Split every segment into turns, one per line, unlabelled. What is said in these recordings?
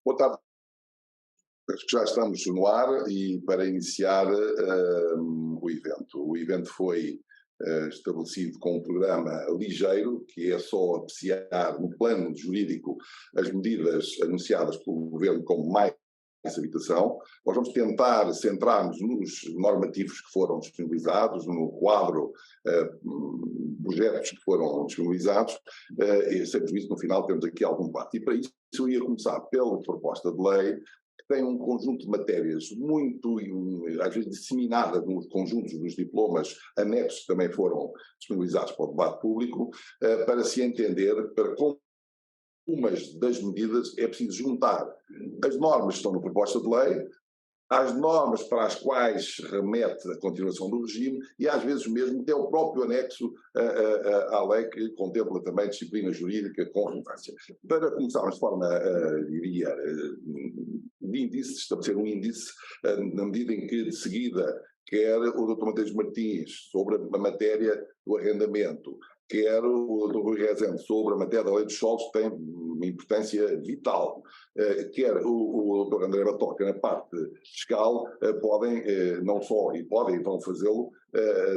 Boa tarde. Acho que já estamos no ar e para iniciar o evento. O evento foi estabelecido com um programa ligeiro, que é só apreciar no plano jurídico as medidas anunciadas pelo Governo como mais habitação. Nós vamos tentar centrar-nos nos normativos que foram disponibilizados, no quadro projetos que foram disponibilizados, e sempre visto no final temos aqui algum debate. E para isso eu ia começar pela proposta de lei, que tem um conjunto de matérias muito, às vezes, disseminadas nos conjuntos dos diplomas anexos que também foram disponibilizados para o debate público, para se entender para como umas das medidas é preciso juntar as normas que estão na proposta de lei, às normas para as quais remete a continuação do regime e às vezes mesmo até o próprio anexo à lei que contempla também disciplina jurídica com relevância. Para começarmos de forma, diria, de índice, estabelecer um índice, na medida em que de seguida quer o Dr. Mateus Martins sobre a matéria do arrendamento, quer o Dr. Rui Rezende sobre a matéria da lei dos solos, que tem uma importância vital, quer o Dr. André Batoca na parte fiscal, podem, não só, e podem e vão fazê-lo,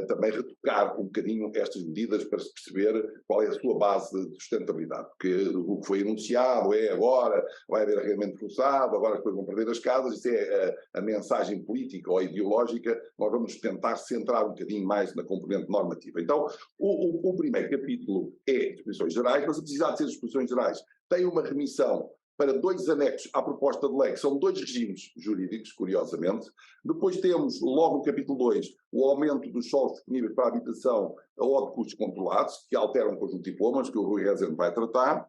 também retocar um bocadinho estas medidas para se perceber qual é a sua base de sustentabilidade, porque o que foi anunciado é agora vai haver arrendamento forçado, agora as pessoas vão perder as casas, isso é a mensagem política ou ideológica, nós vamos tentar centrar um bocadinho mais na componente normativa. Então, o primeiro capítulo é disposições gerais, mas apesar de ser disposições gerais, tem uma remissão para dois anexos à proposta de lei, que são dois regimes jurídicos, curiosamente. Depois temos, logo no capítulo 2, o aumento dos solos disponíveis para a habitação ou de custos controlados, que alteram um conjunto de diplomas, que o Rui Rezende vai tratar.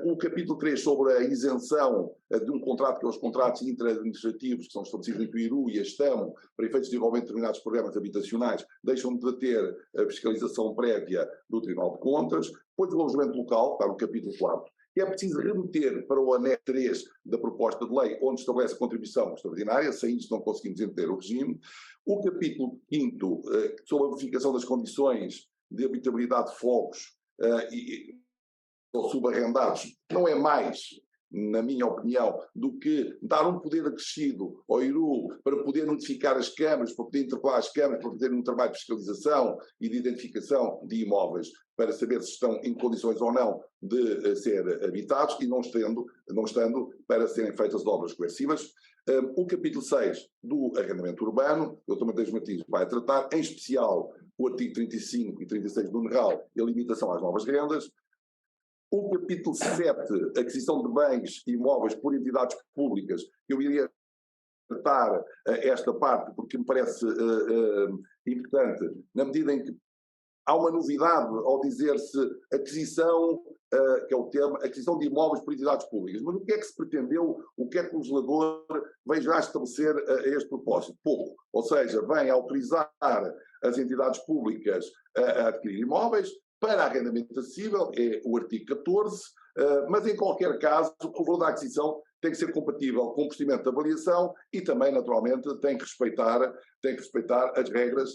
O capítulo 3 sobre a isenção de um contrato, que é os contratos interadministrativos que são estabelecidos entre o IRU e a STAMO, para efeitos de desenvolvimento de determinados programas habitacionais, deixam de ter a fiscalização prévia do Tribunal de Contas. Depois o alojamento local, está no capítulo 4. É preciso remeter para o anexo 3 da proposta de lei, onde estabelece a contribuição extraordinária, sem isso não conseguimos entender o regime. O capítulo 5, sobre a verificação das condições de habitabilidade de fogos ou subarrendados, não é mais, na minha opinião, do que dar um poder acrescido ao IRU para poder notificar as câmaras, para poder interpelar as câmaras, para fazer um trabalho de fiscalização e de identificação de imóveis, para saber se estão em condições ou não de ser habitados e não estando para serem feitas obras coercivas. O capítulo 6 do arrendamento urbano, o Dr. Mateus Martins vai tratar, em especial o artigo 35 e 36 do NRAL e a limitação às novas rendas. O capítulo 7, aquisição de bens e imóveis por entidades públicas, eu iria tratar esta parte porque me parece importante, na medida em que há uma novidade ao dizer-se aquisição, que é o termo, aquisição de imóveis por entidades públicas. Mas o que é que se pretendeu, o que é que o legislador vem já estabelecer a este propósito? Pouco. Ou seja, vem autorizar as entidades públicas a adquirir imóveis para arrendamento acessível, é o artigo 14, mas em qualquer caso o valor da aquisição tem que ser compatível com o procedimento de avaliação e também, naturalmente, tem que respeitar as regras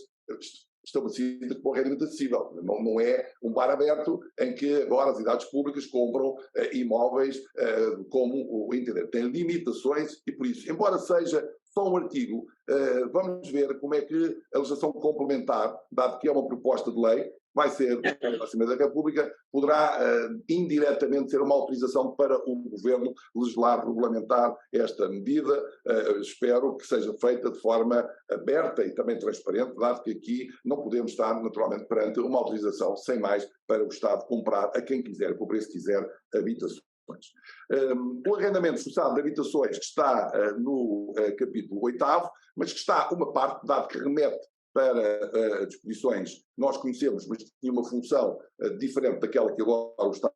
estabelecidas para o arrendamento acessível. Não é um bar aberto em que agora as entidades públicas compram imóveis como o entender. Tem limitações e por isso, embora seja só um artigo, vamos ver como é que a legislação complementar, dado que é uma proposta de lei, vai ser, a Assembleia da República, poderá indiretamente ser uma autorização para o Governo legislar, regulamentar esta medida. Espero que seja feita de forma aberta e também transparente, dado que aqui não podemos estar naturalmente perante uma autorização sem mais para o Estado comprar a quem quiser, por preço que quiser, habitações. O arrendamento forçado de habitações que está no capítulo 8º, mas que está uma parte, dado que remete para disposições que nós conhecemos, mas que tinha uma função diferente daquela que agora o Estado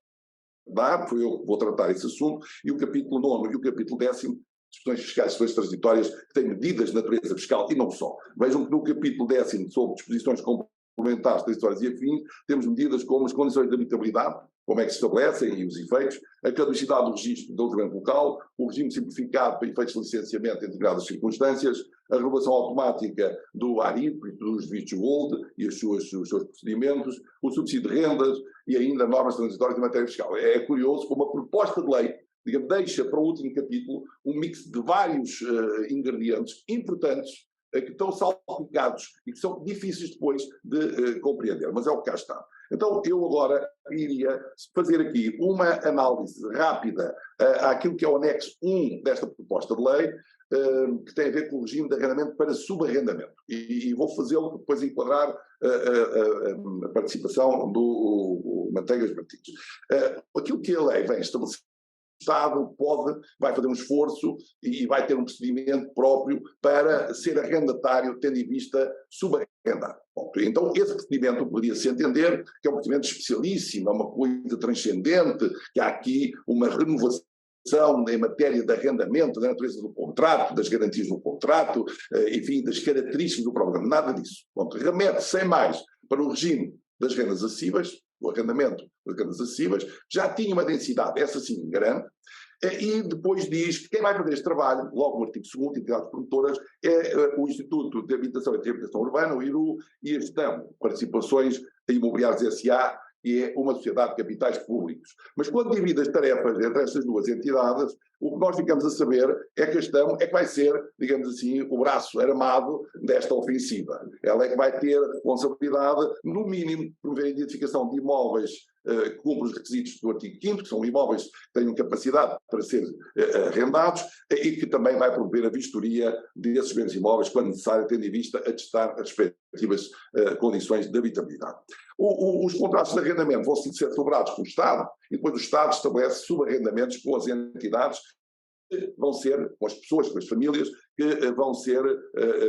dá, foi eu que vou tratar esse assunto, e o capítulo 9 e o capítulo 10º, disposições fiscais e disposições transitórias, que têm medidas de natureza fiscal e não só. Vejam que no capítulo 10º, sobre disposições complementares, transitórias e afins, temos medidas como as condições de habitabilidade, como é que se estabelecem e os efeitos, a caducidade do registro do alojamento local, o regime simplificado para efeitos de licenciamento em determinadas circunstâncias, a renovação automática do ARIP, dos vistos gold e os seus procedimentos, o subsídio de rendas e ainda normas transitórias de matéria fiscal. É curioso como a proposta de lei digamos, deixa para o último capítulo um mix de vários ingredientes importantes que estão salpicados e que são difíceis depois de compreender, mas é o que cá está. Então, eu agora iria fazer aqui uma análise rápida àquilo que é o anexo 1 desta proposta de lei, que tem a ver com o regime de arrendamento para subarrendamento. E vou fazê-lo para depois enquadrar a participação do Manteigas Martins. Aquilo que a lei vem estabelecer, o Estado vai fazer um esforço e vai ter um procedimento próprio para ser arrendatário, tendo em vista subarrendar. Então, esse procedimento poderia-se entender que é um procedimento especialíssimo, é uma coisa transcendente, que há aqui uma renovação em matéria de arrendamento, da natureza do contrato, das garantias do contrato, enfim, das características do programa. Nada disso. Remete, sem mais, para o regime das rendas acessíveis, o arrendamento das rendas acessíveis, já tinha uma densidade, essa sim, grande, e depois diz que quem vai fazer este trabalho, logo no artigo 2º, entidades promotoras, é o Instituto de Habitação e Reabilitação Urbana, o IRU, e a gestão, participações imobiliárias S.A., que é uma sociedade de capitais públicos. Mas quando divide as tarefas entre estas duas entidades, o que nós ficamos a saber é que a gestão é que vai ser, digamos assim, o braço armado desta ofensiva. Ela é que vai ter a responsabilidade, no mínimo, de promover a identificação de imóveis que cumprem os requisitos do artigo 5º, que são imóveis que tenham capacidade para ser arrendados, e que também vai promover a vistoria desses bens imóveis, quando necessário, tendo em vista a testar as respectivas condições de habitabilidade. Os contratos de arrendamento vão ser celebrados pelo Estado, e depois o Estado estabelece subarrendamentos com as entidades que vão ser, com as pessoas, com as famílias, que vão ser,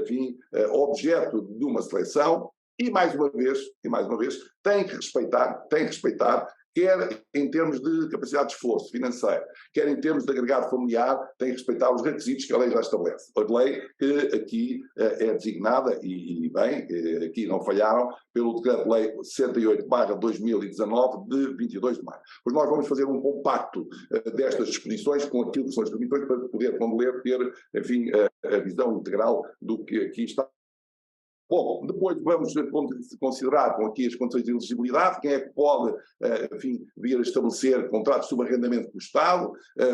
enfim, objeto de uma seleção, e mais uma vez, tem que respeitar, quer em termos de capacidade de esforço financeiro, quer em termos de agregado familiar, tem que respeitar os requisitos que a lei já estabelece. A lei que aqui é designada, e bem, aqui não falharam, pelo Decreto-Lei 68/2019, de 22 de maio. Pois nós vamos fazer um compacto destas disposições com aquilo que são as definições para poder, quando ler, ter, enfim, a visão integral do que aqui está. Bom, depois vamos considerar com aqui as condições de elegibilidade, quem é que pode, enfim, vir a estabelecer contratos de subarrendamento com o Estado,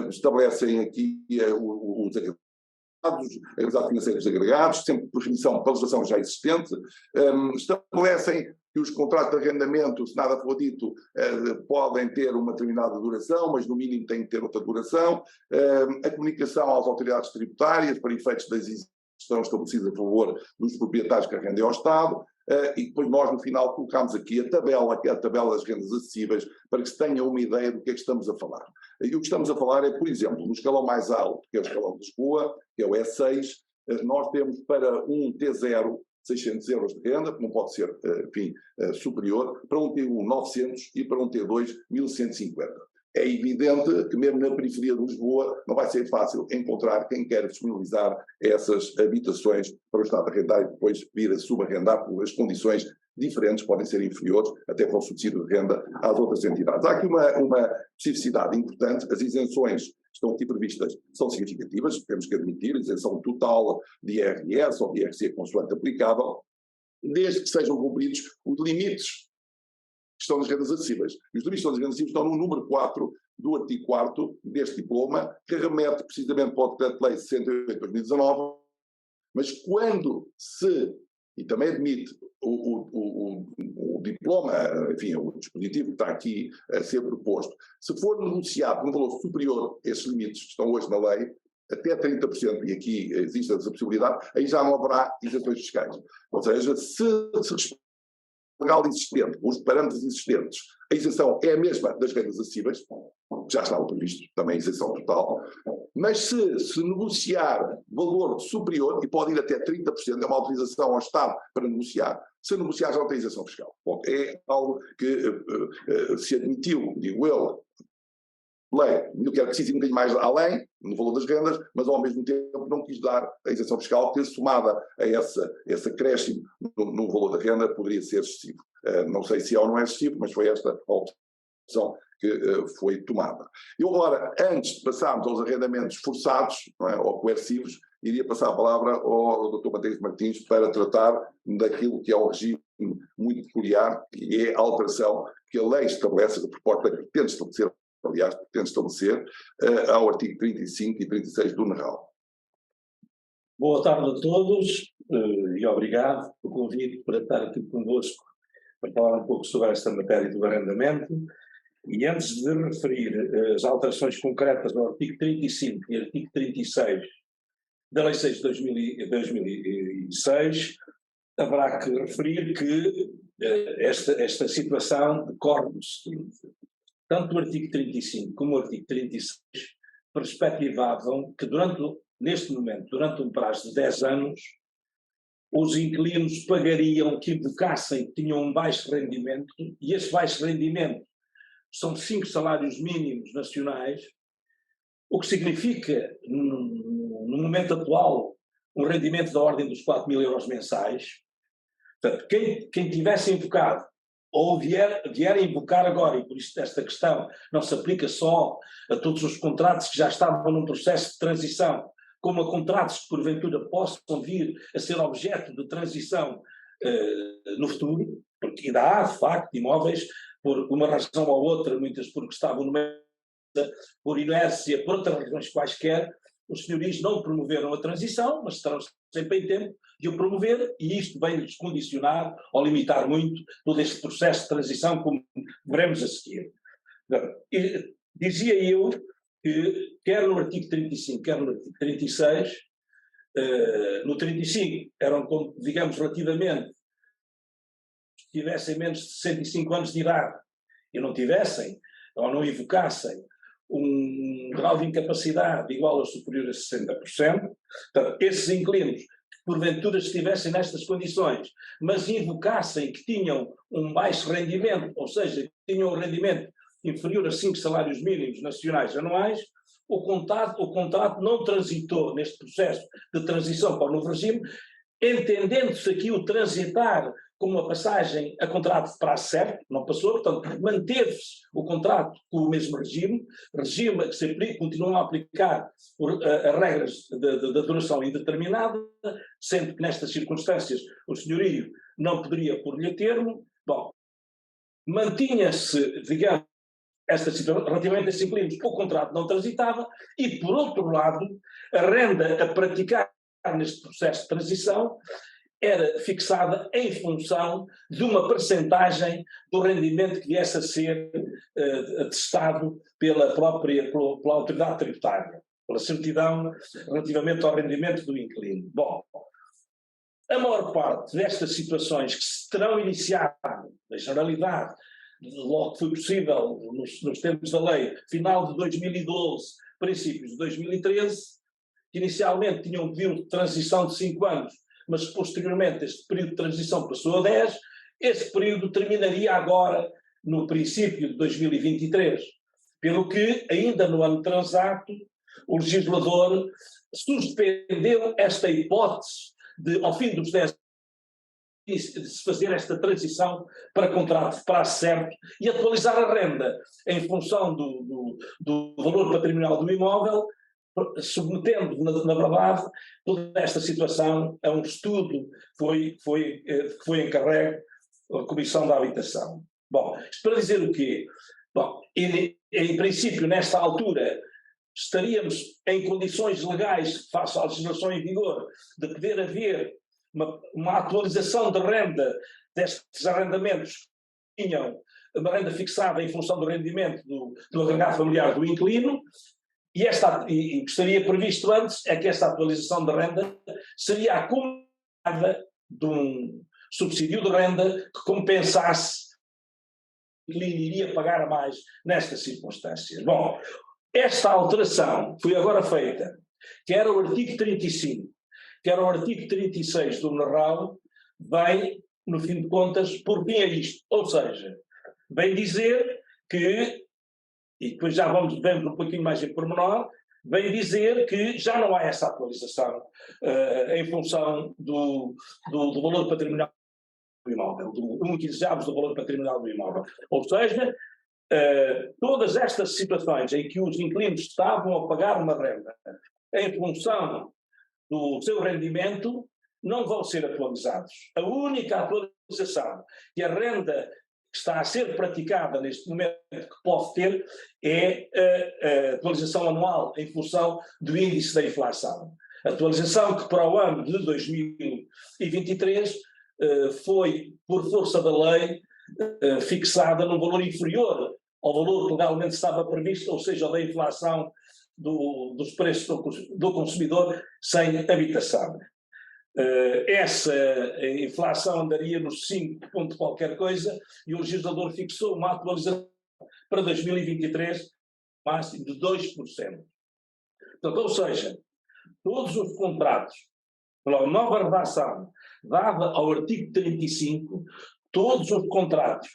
estabelecem aqui os agregados financeiros agregados, sempre por definição para a legislação já existente, estabelecem que os contratos de arrendamento, se nada for dito, podem ter uma determinada duração, mas no mínimo têm que ter outra duração, a comunicação às autoridades tributárias para efeitos das estão estabelecidas a favor dos proprietários que arrendem ao Estado, e depois nós no final colocamos aqui a tabela, que é a tabela das rendas acessíveis, para que se tenha uma ideia do que é que estamos a falar. E o que estamos a falar é, por exemplo, no escalão mais alto, que é o escalão de Lisboa, que é o E6, nós temos para um T0 600 euros de renda, que não pode ser, enfim, superior, para um T1 900 e para um T2 1150. É evidente que mesmo na periferia de Lisboa não vai ser fácil encontrar quem quer disponibilizar essas habitações para o Estado arrendar e depois vir a subarrendar, porque as condições diferentes podem ser inferiores até para o subsídio de renda às outras entidades. Há aqui uma especificidade importante, as isenções que estão aqui previstas são significativas, temos que admitir, isenção total de IRS ou de IRC consoante aplicável, desde que sejam cumpridos os limites que estão nas rendas acessíveis. E os limites das rendas acessíveis estão no número 4 do artigo 4º deste diploma, que remete precisamente para o Decreto-Lei 68/2019, mas quando se, e também admite o diploma, enfim, o dispositivo que está aqui a ser proposto, se for negociado por um valor superior a esses limites que estão hoje na lei, até 30%, e aqui existe essa possibilidade, aí já não haverá isenções fiscais. Ou seja, se legal existente, os parâmetros existentes, a isenção é a mesma das rendas acessíveis, já estava previsto também a isenção total, mas se negociar valor superior, e pode ir até 30%, é uma autorização ao Estado para negociar, se negociar já não tem isenção fiscal. Bom, é algo que se admitiu, digo eu, lei, eu quero que se um bocadinho mais além, no valor das rendas, mas ao mesmo tempo não quis dar a isenção fiscal, que somada a esse acréscimo no valor da renda poderia ser excessivo. Não sei se é ou não é excessivo, mas foi esta a opção que foi tomada. Eu agora, antes de passarmos aos arrendamentos forçados, não é, ou coercivos, iria passar a palavra ao Dr. Manteigas Martins para tratar daquilo que é um regime muito peculiar, que é a alteração que a lei estabelece, a proposta pretende estabelecer aliás, pretende estabelecer ao artigo 35 e 36 do NRAL.
Boa tarde a todos e obrigado pelo convite para estar aqui convosco para falar um pouco sobre esta matéria do arrendamento. E antes de referir as alterações concretas ao artigo 35 e artigo 36 da Lei 6 de 2006, haverá que referir que esta situação decorre do seguinte: tanto o artigo 35 como o artigo 36 perspectivavam que neste momento, durante um prazo de 10 anos, os inquilinos pagariam que invocassem que tinham um baixo rendimento, e esse baixo rendimento são 5 salários mínimos nacionais, o que significa, no momento atual, um rendimento da ordem dos 4.000 euros mensais. Portanto, quem tivesse invocado, ou vier a invocar agora, e por isso esta questão não se aplica só a todos os contratos que já estavam num processo de transição, como a contratos que porventura possam vir a ser objeto de transição no futuro, porque ainda há, de facto, imóveis, por uma razão ou outra, muitas porque estavam no meio, por inércia, por outras razões quaisquer, os senhorios não promoveram a transição, mas estarão sempre em tempo de o promover, e isto vem-lhes condicionar ou limitar muito todo este processo de transição, como veremos a seguir. E dizia eu que, quer no artigo 35, quer no artigo 36, no 35 eram, digamos, relativamente, se tivessem menos de 65 anos de idade e não tivessem, ou não invocassem, um grau de incapacidade igual ou superior a 60%, portanto, esses inquilinos que porventura estivessem nestas condições, mas invocassem que tinham um baixo rendimento, ou seja, que tinham um rendimento inferior a 5 salários mínimos nacionais anuais, o contrato não transitou neste processo de transição para o novo regime, entendendo-se aqui o transitar como uma passagem a contrato de prazo certo, não passou, portanto, manteve-se o contrato com o mesmo regime que se aplica, continuam a aplicar as regras da duração indeterminada, sendo que nestas circunstâncias o senhorio não poderia pôr-lhe a termo. Bom, mantinha-se, digamos, esta situação, relativamente a esses inquilinos, o contrato não transitava, e, por outro lado, a renda a praticar neste processo de transição era fixada em função de uma percentagem do rendimento que viesse a ser atestado pela autoridade tributária, pela certidão relativamente ao rendimento do inquilino. Bom, a maior parte destas situações que se terão iniciado, na generalidade, logo que foi possível, nos termos da lei, final de 2012, princípios de 2013, que inicialmente tinham um período de transição de 5 anos, mas posteriormente este período de transição passou a 10, esse período terminaria agora no princípio de 2023, pelo que, ainda no ano transato, o legislador suspendeu esta hipótese de, ao fim dos 10 de se fazer esta transição para contrato de prazo certo e atualizar a renda em função do valor patrimonial do imóvel, submetendo, na verdade, toda esta situação a um estudo que foi encarregue da Comissão da Habitação. Bom, isto para dizer o quê? Bom, em princípio, nesta altura, estaríamos em condições legais, face à legislação em vigor, de poder haver uma atualização de renda destes arrendamentos que tinham uma renda fixada em função do rendimento do agregado familiar do inquilino, e o que estaria previsto antes é que esta atualização de renda seria acompanhada de um subsídio de renda que compensasse o que inquilino iria pagar a mais nestas circunstâncias. Bom, esta alteração foi agora feita, quer o artigo 35, quer o artigo 36 do NRAL, vem, no fim de contas, por fim a isto. Ou seja, vem dizer que, e depois já vamos um pouquinho mais em pormenor, vem dizer que já não há essa atualização em função do valor patrimonial do imóvel, do 1,15 do valor patrimonial do imóvel. Ou seja, todas estas situações em que os inquilinos estavam a pagar uma renda em função do seu rendimento não vão ser atualizados. A única atualização que a renda que está a ser praticada neste momento, que pode ter, é a atualização anual em função do índice da inflação. Atualização que para o ano de 2023 foi, por força da lei, fixada num valor inferior ao valor que legalmente estava previsto, ou seja, da inflação dos preços do consumidor sem habitação. Essa inflação andaria nos 5 ponto qualquer coisa e o legislador fixou uma atualização para 2023 máximo de 2%. Portanto, ou seja, todos os contratos, pela nova redação dada ao artigo 35, todos os contratos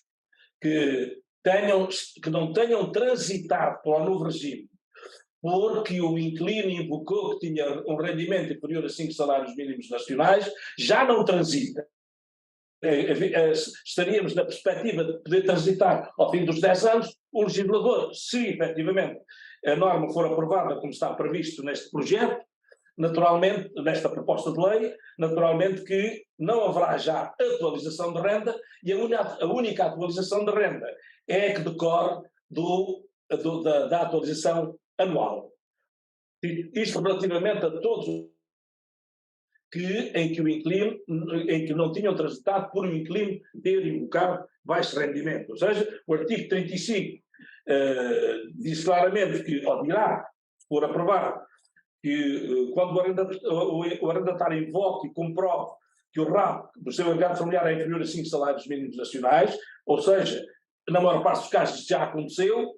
que não tenham transitado para o novo regime, porque o inquilino invocou que tinha um rendimento inferior a 5 salários mínimos nacionais, já não transita. Estaríamos na perspectiva de poder transitar ao fim dos 10 anos. O legislador, se efetivamente a norma for aprovada como está previsto neste projeto, naturalmente, nesta proposta de lei, naturalmente que não haverá já atualização de renda e a única atualização de renda é a que decorre da atualização anual. Isto relativamente a todos em que não tinham transitado por um inquilino ter invocado baixo rendimento. Ou seja, o artigo 35 diz claramente que, ou dirá, se for aprovado, que quando o arrendatário invoque e comprove que o RAP do seu agregado familiar é inferior a 5 salários mínimos nacionais, ou seja, na maior parte dos casos já aconteceu,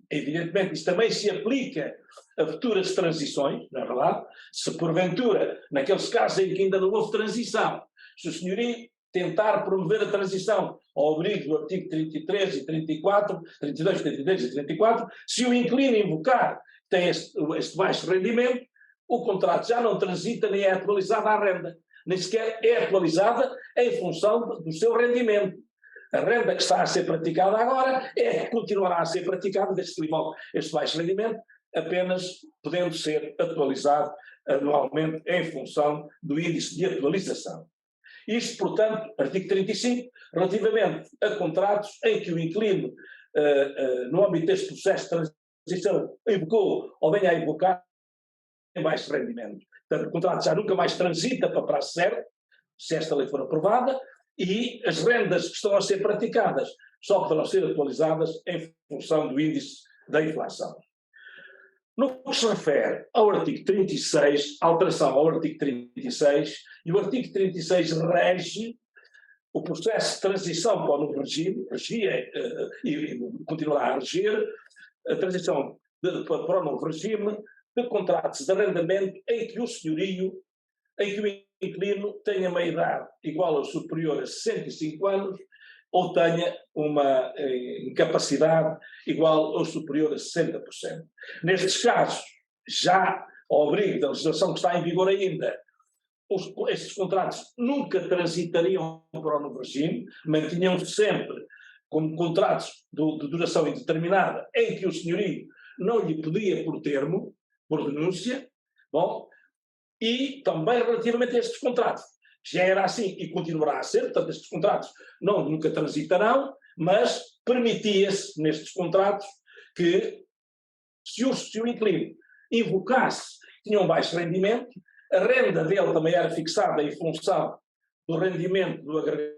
evidentemente isso também se aplica a futuras transições, não é verdade? Se porventura, naqueles casos em que ainda não houve transição, se o senhorio tentar promover a transição ao abrigo do artigo 33 e 34, 32, 33 e 34, se o inquilino invocar tem este baixo rendimento, o contrato já não transita nem é atualizada a renda, nem sequer é atualizada em função do seu rendimento. A renda que está a ser praticada agora é que continuará a ser praticada este baixo rendimento, apenas podendo ser atualizado anualmente em função do índice de atualização. Isto, portanto, artigo 35, relativamente a contratos em que o inquilino, no âmbito deste processo de transição, invocou ou venha a invocar em baixo rendimento. Portanto, o contrato já nunca mais transita para prazo certo, se esta lei for aprovada, e as rendas que estão a ser praticadas só poderão ser atualizadas em função do índice da inflação. No que se refere ao artigo 36, alteração ao artigo 36, e o artigo 36 rege o processo de transição para o novo regime, regia e continuará a reger a transição para o novo regime de contratos de arrendamento em que o senhorio, em que o inquilino tenha uma idade igual ou superior a 65 anos ou tenha uma incapacidade igual ou superior a 60%. Nestes casos, já ao abrigo da legislação que está em vigor ainda, estes contratos nunca transitariam para o novo regime, mantinham-se sempre como contratos de duração indeterminada, em que o senhorio não lhe podia por termo, por denúncia, bom, e também relativamente a estes contratos. Já era assim e continuará a ser, portanto estes contratos nunca transitarão, mas permitia-se nestes contratos que, se o inquilino invocasse que tinha um baixo rendimento, a renda dele também era fixada em função do rendimento do agregado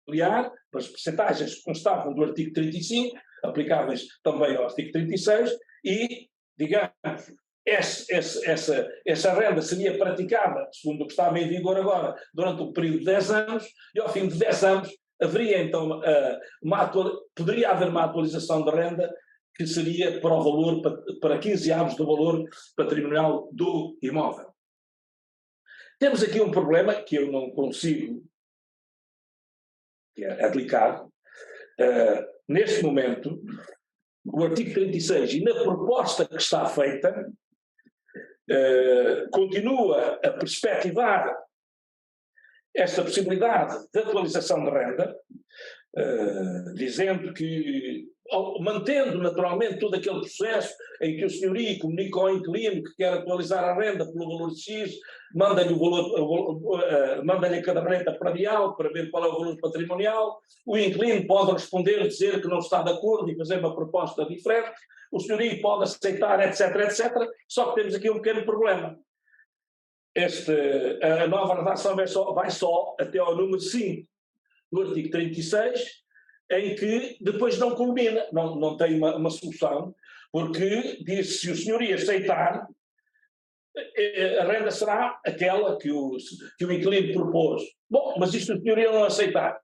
familiar, as percentagens que constavam do artigo 35, aplicáveis também ao artigo 36, e, digamos, essa renda seria praticada, segundo o que estava em vigor agora, durante o período de 10 anos, e ao fim de 10 anos haveria então poderia haver uma atualização de renda que seria para o valor, para 15 anos do valor patrimonial do imóvel. Temos aqui um problema que eu não consigo aplicar. Neste momento, o artigo 36, e na proposta que está feita, continua a perspectivar esta possibilidade de atualização de renda, dizendo que mantendo naturalmente todo aquele processo em que o senhorio comunica ao inquilino que quer atualizar a renda pelo valor de X, manda-lhe a caderneta predial para ver qual é o valor patrimonial, o inquilino pode responder, dizer que não está de acordo e fazer uma proposta diferente, o senhorio pode aceitar, etc, etc, só que temos aqui um pequeno problema. A nova redação vai só até ao número 5 do artigo 36, em que depois não culmina, não tem uma solução, porque diz se o senhorio aceitar, a renda será aquela que o inquilino propôs. Bom, mas isto o senhorio não aceitar.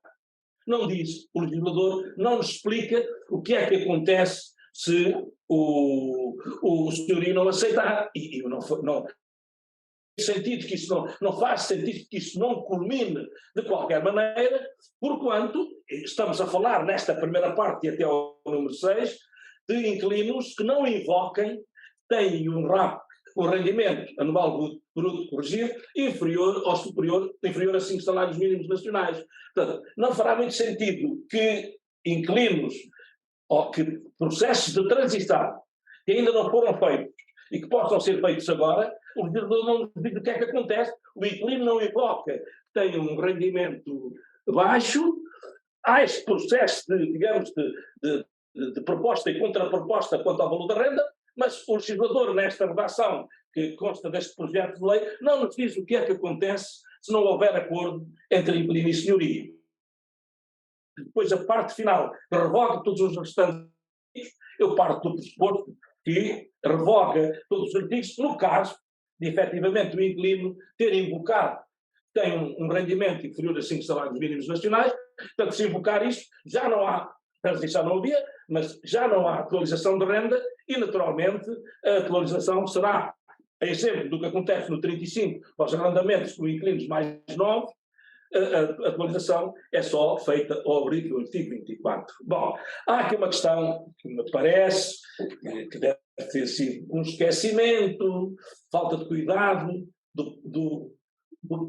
Não diz, o legislador não nos explica o que é que acontece se o senhorio não aceitar. E não sentido que isso não faz sentido que isso não culmine de qualquer maneira, porquanto estamos a falar nesta primeira parte e até ao número 6 de inquilinos que não invoquem, têm um rendimento anual bruto corrigido inferior a 5 salários mínimos nacionais. Portanto, não fará muito sentido que inquilinos ou que processos de transição que ainda não foram feitos e que possam ser feitos agora, o legislador não diz o que é que acontece, o inquilino não invoca, tem um rendimento baixo, há este processo de proposta e contraproposta quanto ao valor da renda, mas o legislador, nesta redação que consta deste projeto de lei, não nos diz o que é que acontece se não houver acordo entre inquilino e senhorio. Depois, a parte final, revoga todos os restantes artigos, eu parto do pressuposto que revoga todos os artigos, no caso de, efetivamente, o inquilino ter invocado, tem um rendimento inferior a 5 salários mínimos nacionais, portanto, se invocar isto, já não há, transição não havia, mas já não há atualização de renda e, naturalmente, a atualização será, a exemplo do que acontece no 35, aos arrendamentos com inquilinos mais novos, a atualização é só feita ao abrigo do artigo 24. Bom, há aqui uma questão que me parece que deve ter sido um esquecimento, falta de cuidado do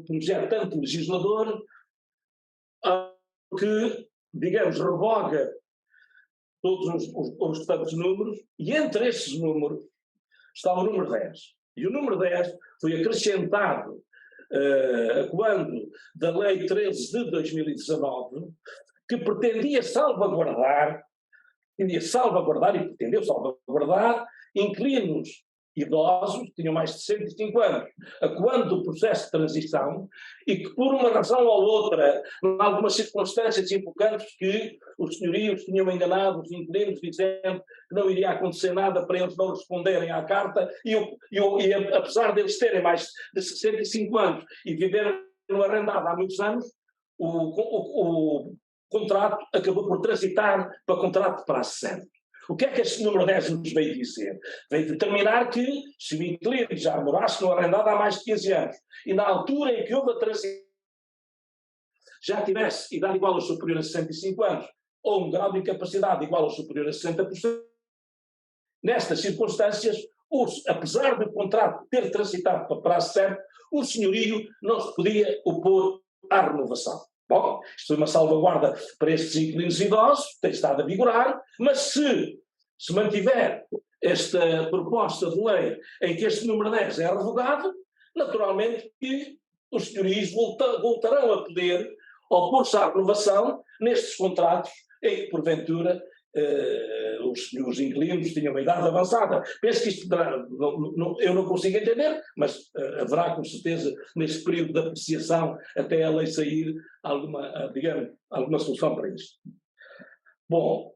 projetante legislador, que, digamos, revoga todos os restantes números, e entre esses números está o número 10. E o número 10 foi acrescentado quando da Lei 13 de 2019, que pretendia salvaguardar e pretendeu salvaguardar inquilinos idosos, que tinham mais de 65 anos, quando do processo de transição, e que por uma razão ou outra, em algumas circunstâncias importantes, que os senhorios tinham enganado os inquilinos, dizendo que não iria acontecer nada para eles não responderem à carta, e apesar deles terem mais de 65 anos e viverem no arrendado há muitos anos, o contrato acabou por transitar para contrato de prazo certo. O que é que este número 10 nos veio dizer? Veio determinar que, se o inquilino já morasse no arrendado há mais de 15 anos, e na altura em que houve a transição já tivesse idade igual ou superior a 65 anos, ou um grau de incapacidade igual ou superior a 60%, nestas circunstâncias, apesar do contrato ter transitado para prazo certo, o senhorio não se podia opor à renovação. Bom, isto é uma salvaguarda para estes inquilinos idosos, tem estado a vigorar, mas se mantiver esta proposta de lei em que este número 10 é revogado, naturalmente que os senhorios voltarão a poder opor-se à renovação nestes contratos em que, porventura, os inquilinos tinham uma idade avançada. Penso que isto eu não consigo entender, mas haverá com certeza neste período de apreciação até a lei sair alguma solução para isto. Bom,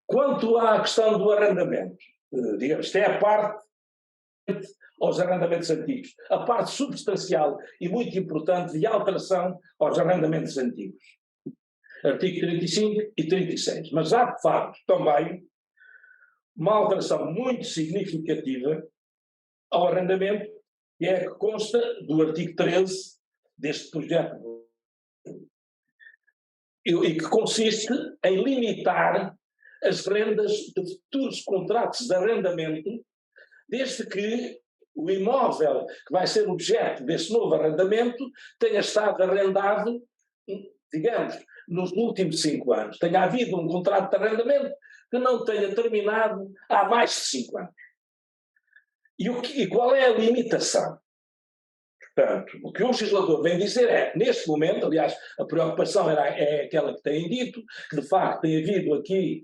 quanto à questão do arrendamento, digamos, isto é a parte aos arrendamentos antigos, a parte substancial e muito importante de alteração aos arrendamentos antigos. Artigo 35 e 36. Mas há, de facto, também uma alteração muito significativa ao arrendamento, que consta do artigo 13 deste projeto, e que consiste em limitar as rendas de futuros contratos de arrendamento, desde que o imóvel que vai ser objeto desse novo arrendamento tenha estado arrendado, digamos, nos últimos 5 anos, tenha havido um contrato de arrendamento que não tenha terminado há mais de 5 anos. E qual é a limitação? Portanto, o que o legislador vem dizer é, neste momento, aliás, a preocupação é aquela que têm dito, que de facto tem havido aqui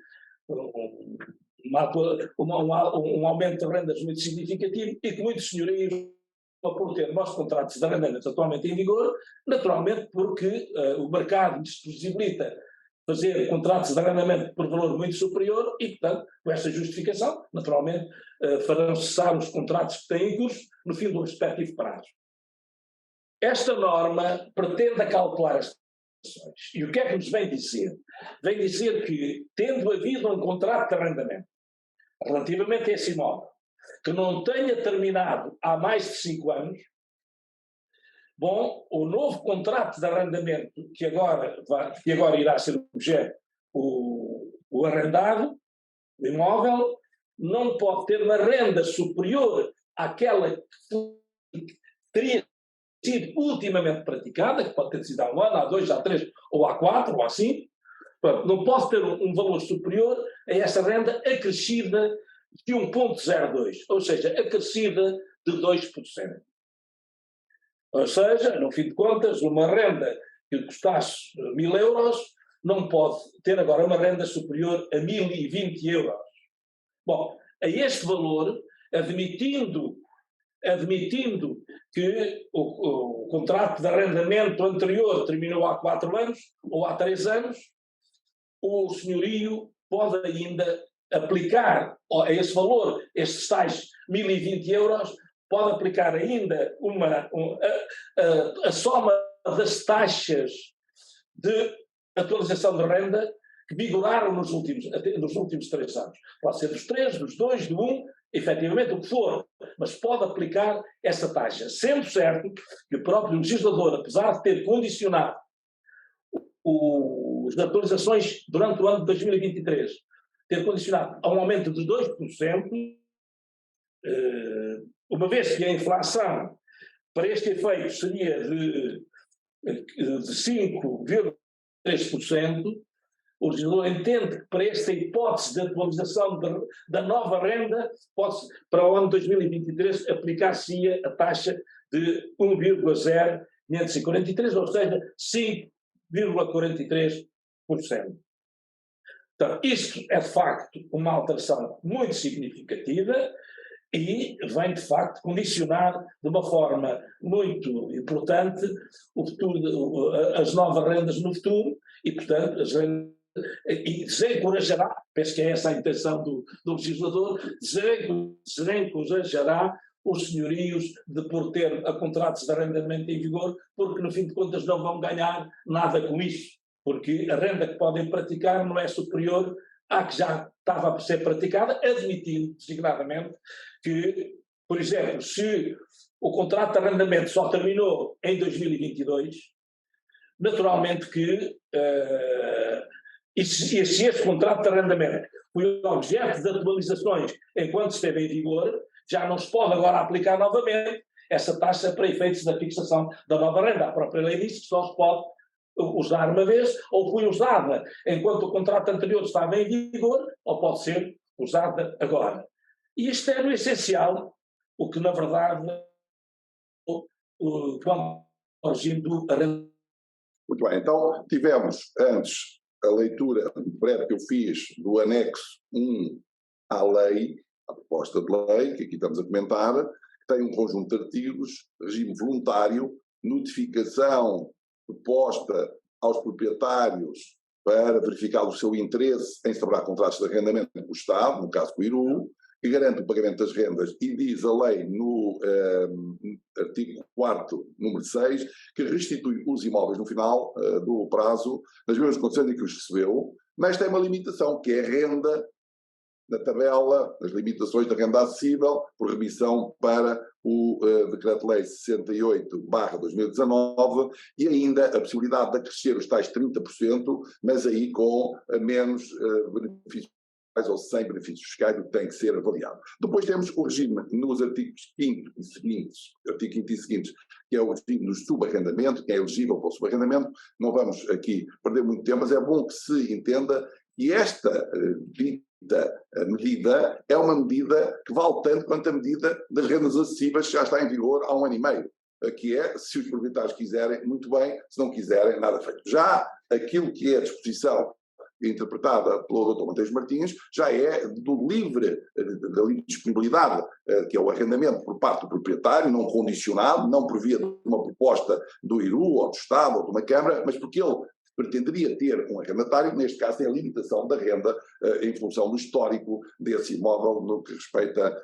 um aumento de rendas muito significativo e que muitos senhorios, por ter nossos contratos de arrendamento atualmente em vigor, naturalmente porque o mercado lhes possibilita fazer contratos de arrendamento por valor muito superior e, portanto, com essa justificação, naturalmente, farão cessar os contratos que têm em curso no fim do respectivo prazo. Esta norma pretende calcular as situações. E o que é que nos vem dizer? Vem dizer que, tendo havido um contrato de arrendamento relativamente a esse imóvel, que não tenha terminado há mais de 5 anos, bom, o novo contrato de arrendamento que agora irá ser objeto o arrendado, o imóvel, não pode ter uma renda superior àquela que teria sido ultimamente praticada, que pode ter sido há 1 ano, há 2, há 3, ou há 4, ou há 5. Não pode ter um valor superior a essa renda acrescida de 1,02, ou seja, acrescida de 2%. Ou seja, no fim de contas, uma renda que custasse 1.000 euros não pode ter agora uma renda superior a 1.020 euros. Bom, a este valor, admitindo que o contrato de arrendamento anterior terminou há 4 anos ou há 3 anos, o senhorio pode ainda aplicar a esse valor, estes tais 1.020 euros, pode aplicar ainda a soma das taxas de atualização de renda que vigoraram nos últimos 3 anos. Pode ser dos 3, dos 2, do 1, efetivamente o que for, mas pode aplicar essa taxa, sendo certo que o próprio legislador, apesar de ter condicionado as atualizações durante o ano de 2023, ter condicionado a um aumento de 2%, uma vez que a inflação para este efeito seria de 5,3%, o legislador entende que para esta hipótese de atualização da nova renda, para o ano de 2023, aplicar-se a taxa de 1,0543, ou seja, 5,43%. Então, isto é de facto uma alteração muito significativa e vem de facto condicionar de uma forma muito importante o futuro, as novas rendas no futuro e, portanto, e desencorajará, penso que é essa a intenção do legislador, desencorajará os senhorios por ter contratos de arrendamento em vigor, porque no fim de contas não vão ganhar nada com isso, porque a renda que podem praticar não é superior à que já estava a ser praticada, admitindo designadamente que, por exemplo, se o contrato de arrendamento só terminou em 2022, naturalmente que se esse contrato de arrendamento foi objeto de atualizações enquanto esteve em vigor, já não se pode agora aplicar novamente essa taxa para efeitos da fixação da nova renda. A própria lei diz que só se pode usar uma vez, ou foi usada enquanto o contrato anterior estava em vigor, ou pode ser usada agora. E isto é no essencial, o que na verdade quando ao regime do arrendamento.
Muito bem, então tivemos antes a leitura breve que eu fiz do anexo 1 à lei, à proposta de lei, que aqui estamos a comentar, que tem um conjunto de artigos, regime voluntário, notificação proposta aos proprietários para verificar o seu interesse em celebrar contratos de arrendamento com o Estado, no caso com o IRU, que garante o pagamento das rendas, e diz a lei no artigo 4º, número 6, que restitui os imóveis no final do prazo, nas mesmas condições em que os recebeu, mas tem uma limitação, que é a renda na tabela, as limitações da renda acessível, por remissão para o Decreto-Lei 68/2019, e ainda a possibilidade de acrescer os tais 30%, mas aí com menos benefícios ou sem benefícios fiscais, o que tem que ser avaliado. Depois temos o regime nos artigos 5º e seguintes, que é o regime do subarrendamento, que é elegível para o subarrendamento. Não vamos aqui perder muito tempo, mas é bom que se entenda que esta medida é uma medida que vale tanto quanto a medida das rendas acessíveis, que já está em vigor há 1 ano e meio. Que é, se os proprietários quiserem, muito bem, se não quiserem, nada feito. Já aquilo que é a disposição interpretada pelo Dr. Monteiro Martins, já é da livre disponibilidade, que é o arrendamento por parte do proprietário, não condicionado, não por via de uma proposta do IRU, ou do Estado, ou de uma Câmara, mas porque ele pretenderia ter um arrendatário, neste caso tem a limitação da renda em função do histórico desse imóvel no que respeita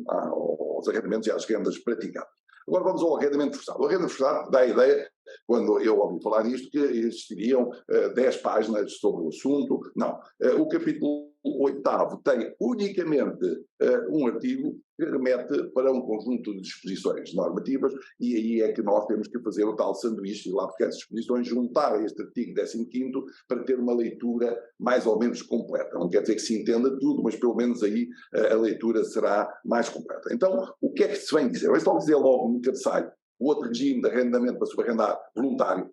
aos arrendamentos e às rendas praticadas. Agora vamos ao arrendamento forçado. O arrendamento forçado dá a ideia, quando eu ouvi falar nisto, que existiriam 10 páginas sobre o assunto. Não. O capítulo 8º tem unicamente um artigo que remete para um conjunto de disposições normativas, e aí é que nós temos que fazer o tal sanduíche, lá porque as disposições juntar a este artigo 15º para ter uma leitura mais ou menos completa. Não quer dizer que se entenda tudo, mas pelo menos aí a leitura será mais completa. Então, o que é que se vem dizer? Eu estou a dizer logo no cabeçalho. O outro regime de arrendamento para subarrendar voluntário,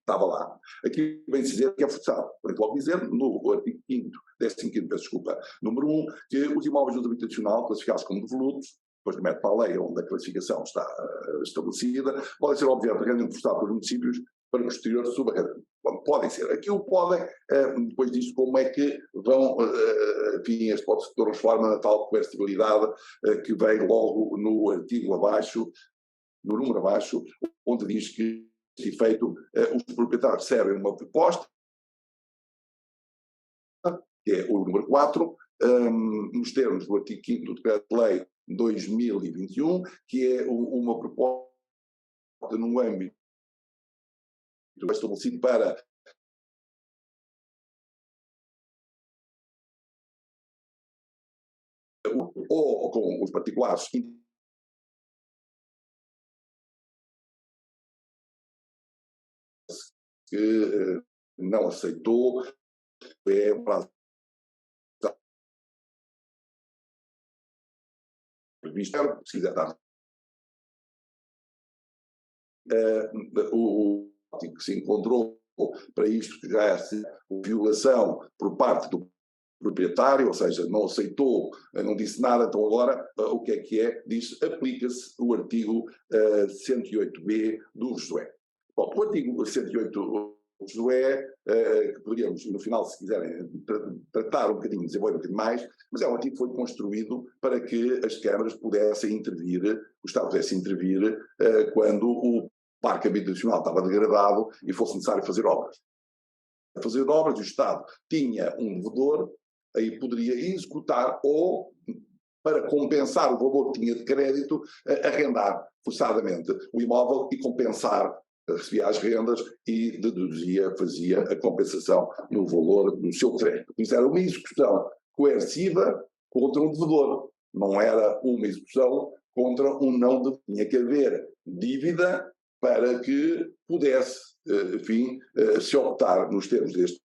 estava lá. Aqui vem dizer que é forçado. Portanto, logo dizer, no artigo 15º, desculpa, número 1, que os imóveis de uso habitacional classificados como devolutos, depois remete para a lei onde a classificação está estabelecida, podem ser objeto de arrendamento forçado pelos municípios para posterior subarrendamento. Podem ser. Aqui o podem, depois disto, como é que vão, enfim, este pode se transforma na tal coercibilidade que vem logo no artigo abaixo, no número abaixo, onde diz que, se efeito, os proprietários recebem uma proposta, que é o número 4, nos termos do artigo 5º do Decreto-Lei 2021, que é uma proposta no âmbito estabelecido para ou com os particulares que não aceitou, é um prazo previsto, se quiser dar. O que se encontrou para isto, que já é violação por parte do proprietário, ou seja, não aceitou, não disse nada, então agora o que é? Diz, aplica-se o artigo 108b do Josué. Bom, o artigo 108 do Josué, que poderíamos, no final, se quiserem, tratar um bocadinho, desenvolver um bocadinho mais, mas é um artigo que foi construído para que as câmaras pudessem intervir, o Estado pudesse intervir quando o parque habitacional estava degradado e fosse necessário fazer obras. Fazer obras, o Estado tinha um devedor, aí poderia executar ou, para compensar o valor que tinha de crédito, arrendar forçadamente o imóvel e compensar, recebia as rendas e fazia a compensação no valor do seu crédito. Isso era uma execução coerciva contra um devedor, não era uma execução contra um não devedor. Tinha que haver dívida para que pudesse, enfim, se optar nos termos deste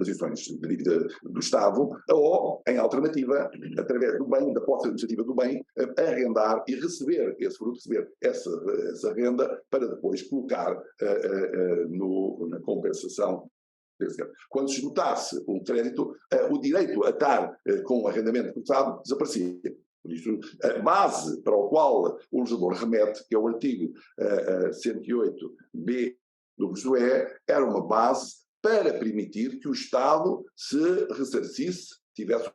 das instituições de dívida do Estado, ou, em alternativa, através do bem, da posse administrativa do bem, arrendar e receber esse fruto, receber essa renda para depois colocar na compensação. Quando se esgotasse o crédito, o direito a estar com o arrendamento forçado desaparecia. Por isso, a base para o qual o legislador remete, que é o artigo 108b do Josué, era uma base para permitir que o Estado se ressarcisse, tivesse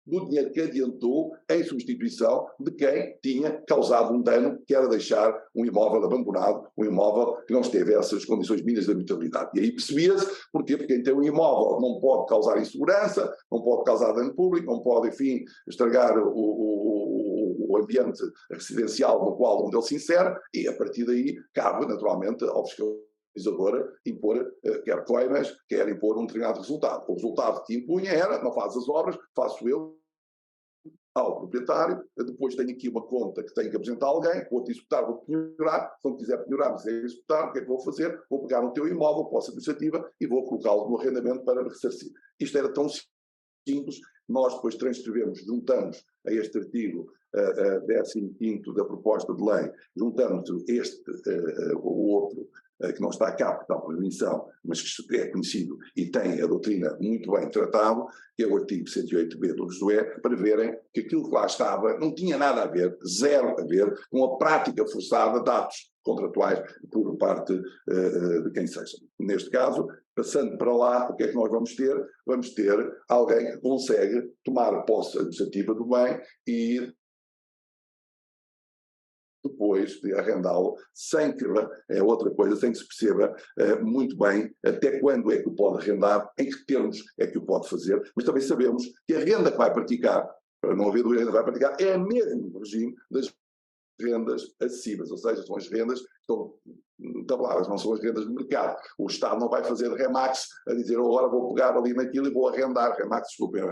do dinheiro que adiantou em substituição de quem tinha causado um dano, que era deixar um imóvel abandonado, um imóvel que não esteve a essas condições mínimas de habitabilidade. E aí percebia-se, porquê? Porque quem tem um imóvel não pode causar insegurança, não pode causar dano público, não pode, enfim, estragar o ambiente residencial no qual onde ele se insere, e a partir daí cabe, naturalmente, ao fiscalizador impor, quer coimas, quer impor um determinado resultado. O resultado que impunha era, não fazes as obras, faço eu, ao proprietário, depois tenho aqui uma conta que tenho que apresentar a alguém, vou-te executar, vou penhorar, se não quiser penhorar, mas é executar, o que é que vou fazer? Vou pegar no teu imóvel, posse administrativa, e vou colocá-lo no arrendamento para ressarcir. Isto era tão simples, nós depois transcrevemos, juntamos a este artigo 15º da proposta de lei, juntamos o outro, que não está cá, porque está por emissão, mas que é conhecido e tem a doutrina muito bem tratado, que é o artigo 108b do Josué, para verem que aquilo que lá estava não tinha nada a ver, zero a ver, com a prática forçada de atos contratuais por parte de quem seja. Neste caso, passando para lá, o que é que nós vamos ter? Vamos ter alguém que consegue tomar posse administrativa do bem e depois de arrendá-lo, sem que, é outra coisa, sem que se perceba muito bem até quando é que o pode arrendar, em que termos é que o pode fazer, mas também sabemos que a renda que vai praticar, para não haver dúvida, vai praticar, é mesmo o regime das rendas acessíveis, ou seja, são as rendas que estão tabeladas, não são as rendas de mercado. O Estado não vai fazer remax a dizer agora vou pegar ali naquilo e vou arrendar, remax, desculpem,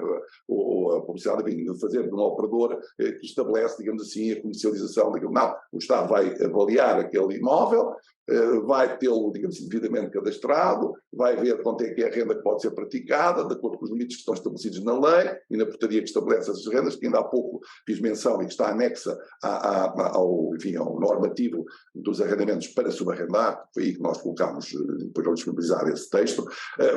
ou a publicidade, de fazer de uma operadora que estabelece, digamos assim, a comercialização daquilo. Não, o Estado vai avaliar aquele imóvel, vai tê-lo, digamos assim, devidamente cadastrado, vai ver quanto é que é a renda que pode ser praticada, de acordo com os limites que estão estabelecidos na lei e na portaria que estabelece essas rendas, que ainda há pouco fiz menção e que está anexa ao normativo dos arrendamentos para subarrendar, foi aí que nós colocámos, depois vamos disponibilizar esse texto.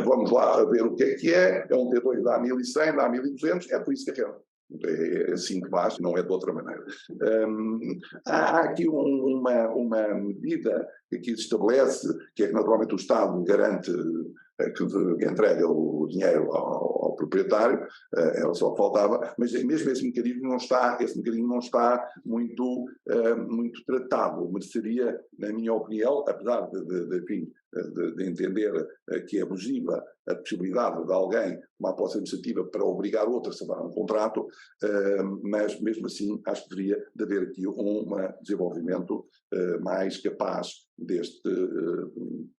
Vamos lá ver o que é um T2 dá 1.100, dá 1.200, é por isso que arrenda. É assim que faz, não é de outra maneira. Há aqui uma medida que aqui se estabelece, que é que naturalmente o Estado garante que entrega o dinheiro ao proprietário, só faltava, mas mesmo esse mecanismo não está muito tratado. Mereceria, na minha opinião, apesar de entender que é abusiva a possibilidade de alguém tomar posse administrativa para obrigar outro a celebrar um contrato, mas mesmo assim acho que deveria de haver aqui um desenvolvimento mais capaz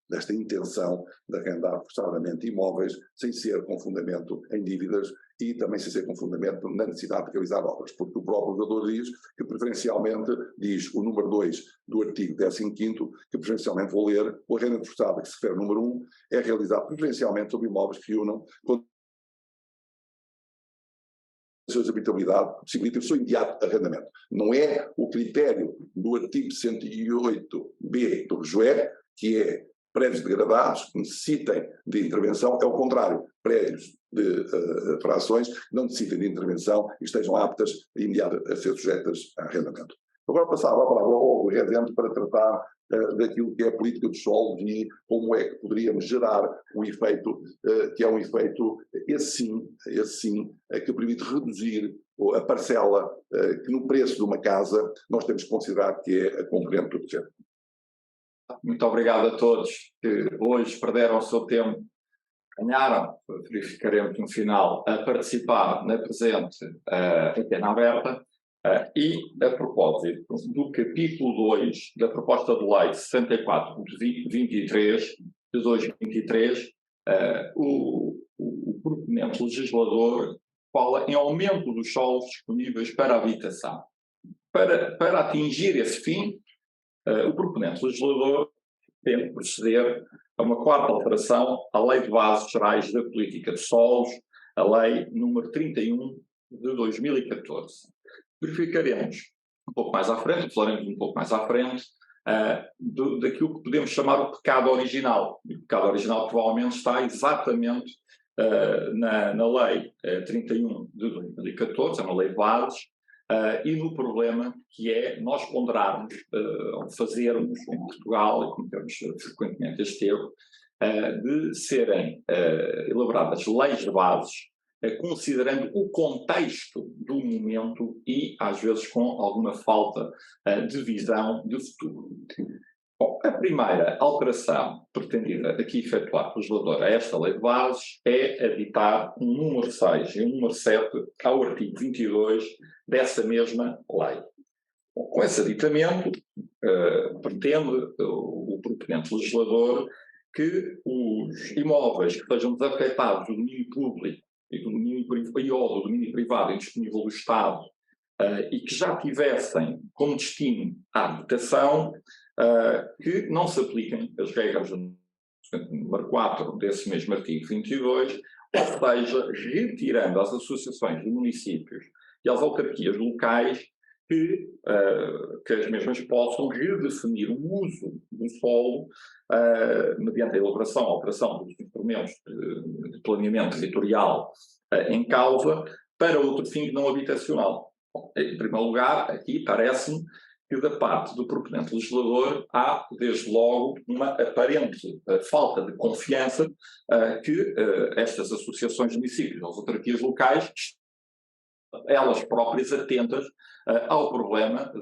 desta intenção de arrendar forçadamente imóveis sem ser com fundamento em dívidas e também sem ser com fundamento na necessidade de realizar obras, porque o próprio jogador diz que preferencialmente, diz o número 2 do artigo 15º, que preferencialmente vou ler, o arrendamento forçado que se refere ao número 1 é realizado preferencialmente sobre imóveis que unam de habitabilidade, possibilita o seu imediato arrendamento. Não é o critério do artigo 108b do Josué, que é prédios degradados que necessitem de intervenção, é o contrário, prédios de frações que não necessitem de intervenção e estejam aptas a ser sujeitas a arrendamento. Agora passava a palavra ao Rezende para tratar daquilo que é a política dos solos e como é que poderíamos gerar um efeito, que é um efeito, esse sim, que permite reduzir a parcela que no preço de uma casa nós temos que considerar que é a componente do terreno.
Muito obrigado a todos que hoje perderam o seu tempo, ganharam, verificaremos no final, a participar na presente antena aberta. E, a propósito do capítulo 2 da proposta de lei 64 de 23, de 2023, o proponente legislador fala em aumento dos solos disponíveis para habitação. Para atingir esse fim, o proponente legislador tem de proceder a uma quarta alteração à Lei de Bases Gerais da Política de Solos, a Lei número 31 de 2014. Verificaremos um pouco mais à frente, falaremos um pouco mais à frente, daquilo que podemos chamar o pecado original. O pecado original provavelmente está exatamente na Lei 31 de 2014, é uma lei de bases, e no problema que é nós ponderarmos, ou fazermos em Portugal, e cometemos frequentemente este erro, de serem elaboradas leis de bases considerando o contexto do momento e, às vezes, com alguma falta de visão de futuro. Bom, a primeira alteração pretendida aqui efetuar pelo legislador a esta lei de bases é aditar um número 6 e um número 7 ao artigo 22 dessa mesma lei. Bom, com esse aditamento, pretende o proponente legislador que os imóveis que sejam desafetados do domínio público e do domínio privado indisponível do Estado e que já tivessem como destino a habitação, que não se apliquem as regras do número 4 desse mesmo artigo 22, ou seja, retirando às associações de municípios e às autarquias locais que as mesmas possam redefinir o uso do solo mediante a elaboração ou alteração dos instrumentos de planeamento territorial em causa para outro fim não habitacional. Bom, em primeiro lugar, aqui parece-me que da parte do proponente legislador há, desde logo, uma aparente falta de confiança que estas associações de municípios, as autarquias locais, elas próprias atentas ao problema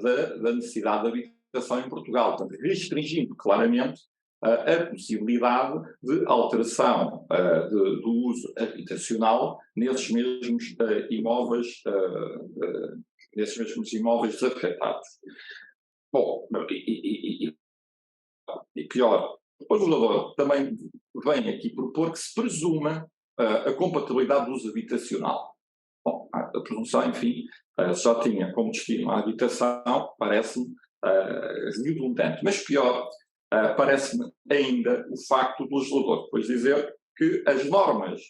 da necessidade de habitação em Portugal, portanto, restringindo claramente a possibilidade de alteração do uso habitacional nesses mesmos imóveis desafetados. Bom, e pior, o legislador também vem aqui propor que se presuma a compatibilidade do uso habitacional. Bom, a presunção, enfim, já tinha como destino a habitação, parece-me redundante. Mas pior, parece-me ainda o facto do legislador depois dizer que as normas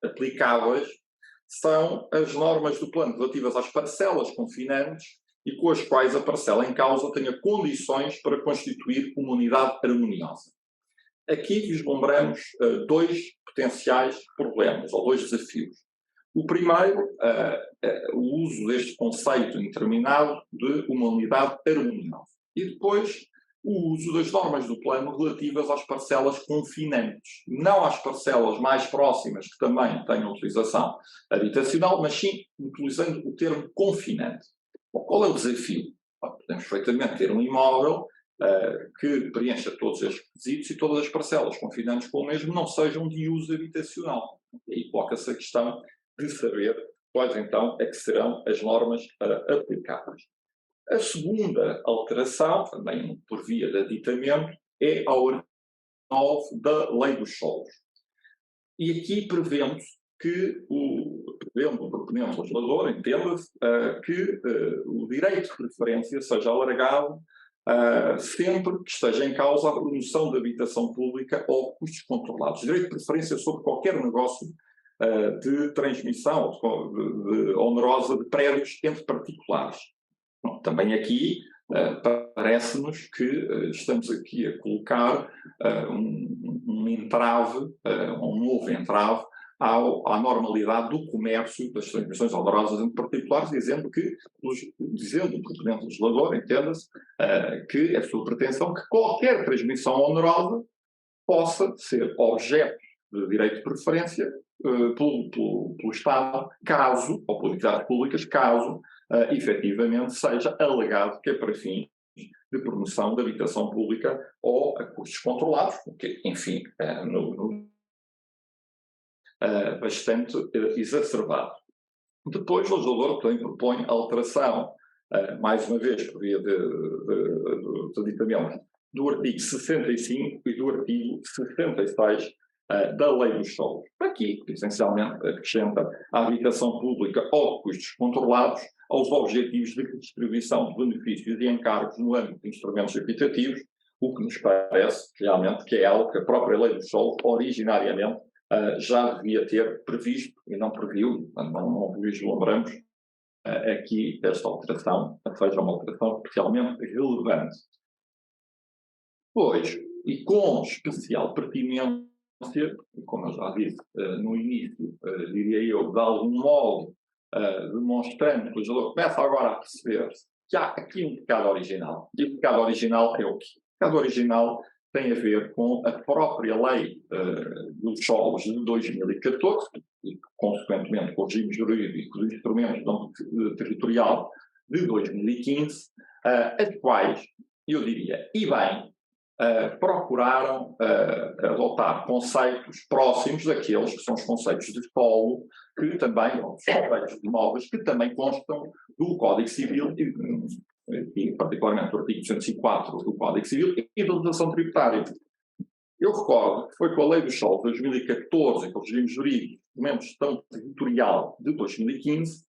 aplicáveis são as normas do plano relativas às parcelas confinantes e com as quais a parcela em causa tenha condições para constituir uma unidade harmoniosa. Aqui vislumbramos dois potenciais problemas, ou dois desafios. O primeiro, o uso deste conceito indeterminado de uma unidade harmoniosa. E depois, o uso das normas do plano relativas às parcelas confinantes. Não às parcelas mais próximas, que também têm utilização habitacional, mas sim utilizando o termo confinante. Bom, qual é o desafio? Bom, podemos perfeitamente ter um imóvel que preencha todos estes requisitos e todas as parcelas confinantes com o mesmo não sejam de uso habitacional. E aí coloca-se a questão de saber quais então é que serão as normas aplicáveis. A segunda alteração, também por via de aditamento, é ao artigo 9 da Lei dos Solos. E aqui prevemos que o proponente legislador entenda-se que o direito de preferência seja alargado sempre que esteja em causa a promoção da habitação pública ou custos controlados. Direito de preferência sobre qualquer negócio de transmissão onerosa de prédios entre particulares. Bom, também aqui parece-nos que estamos aqui a colocar um entrave, um novo entrave à normalidade do comércio das transmissões onerosas entre particulares, dizendo o proponente legislador, entenda-se, que é a sua pretensão que qualquer transmissão onerosa possa ser objeto de direito de preferência pelo Estado, caso, ou por entidades públicas, caso efetivamente seja alegado que é para fins de promoção da habitação pública ou a custos controlados, porque, enfim, bastante exacerbado. Depois, o legislador também propõe a alteração, mais uma vez, por via de aditamento, do artigo 65 e do artigo 66 da Lei dos Solos. Aqui, essencialmente, acrescenta a habitação pública ou custos controlados aos objetivos de redistribuição de benefícios e encargos no âmbito de instrumentos habitativos, o que nos parece realmente que é algo que a própria Lei dos Solos, originariamente, já devia ter previsto e não previu, não vislumbramos aqui esta alteração, seja uma alteração especialmente relevante. Pois, e com especial pertinência, como eu já disse no início, diria eu, de algum modo, demonstrando que o legislador começa agora a perceber que há aqui um pecado original. E o pecado original é o quê? O pecado original tem a ver com a própria lei dos solos de 2014, e, consequentemente, com o regime jurídico dos instrumentos territorial de 2015, as quais, eu diria, e bem, procuraram adotar conceitos próximos daqueles que são os conceitos de solo, que também, os conceitos de imóveis, que também constam do Código Civil, e particularmente do artigo 204 do Código Civil e da legislação tributária. Eu recordo que foi com a Lei dos Solos de 2014 e com o regime jurídico do Gestão Territorial de 2015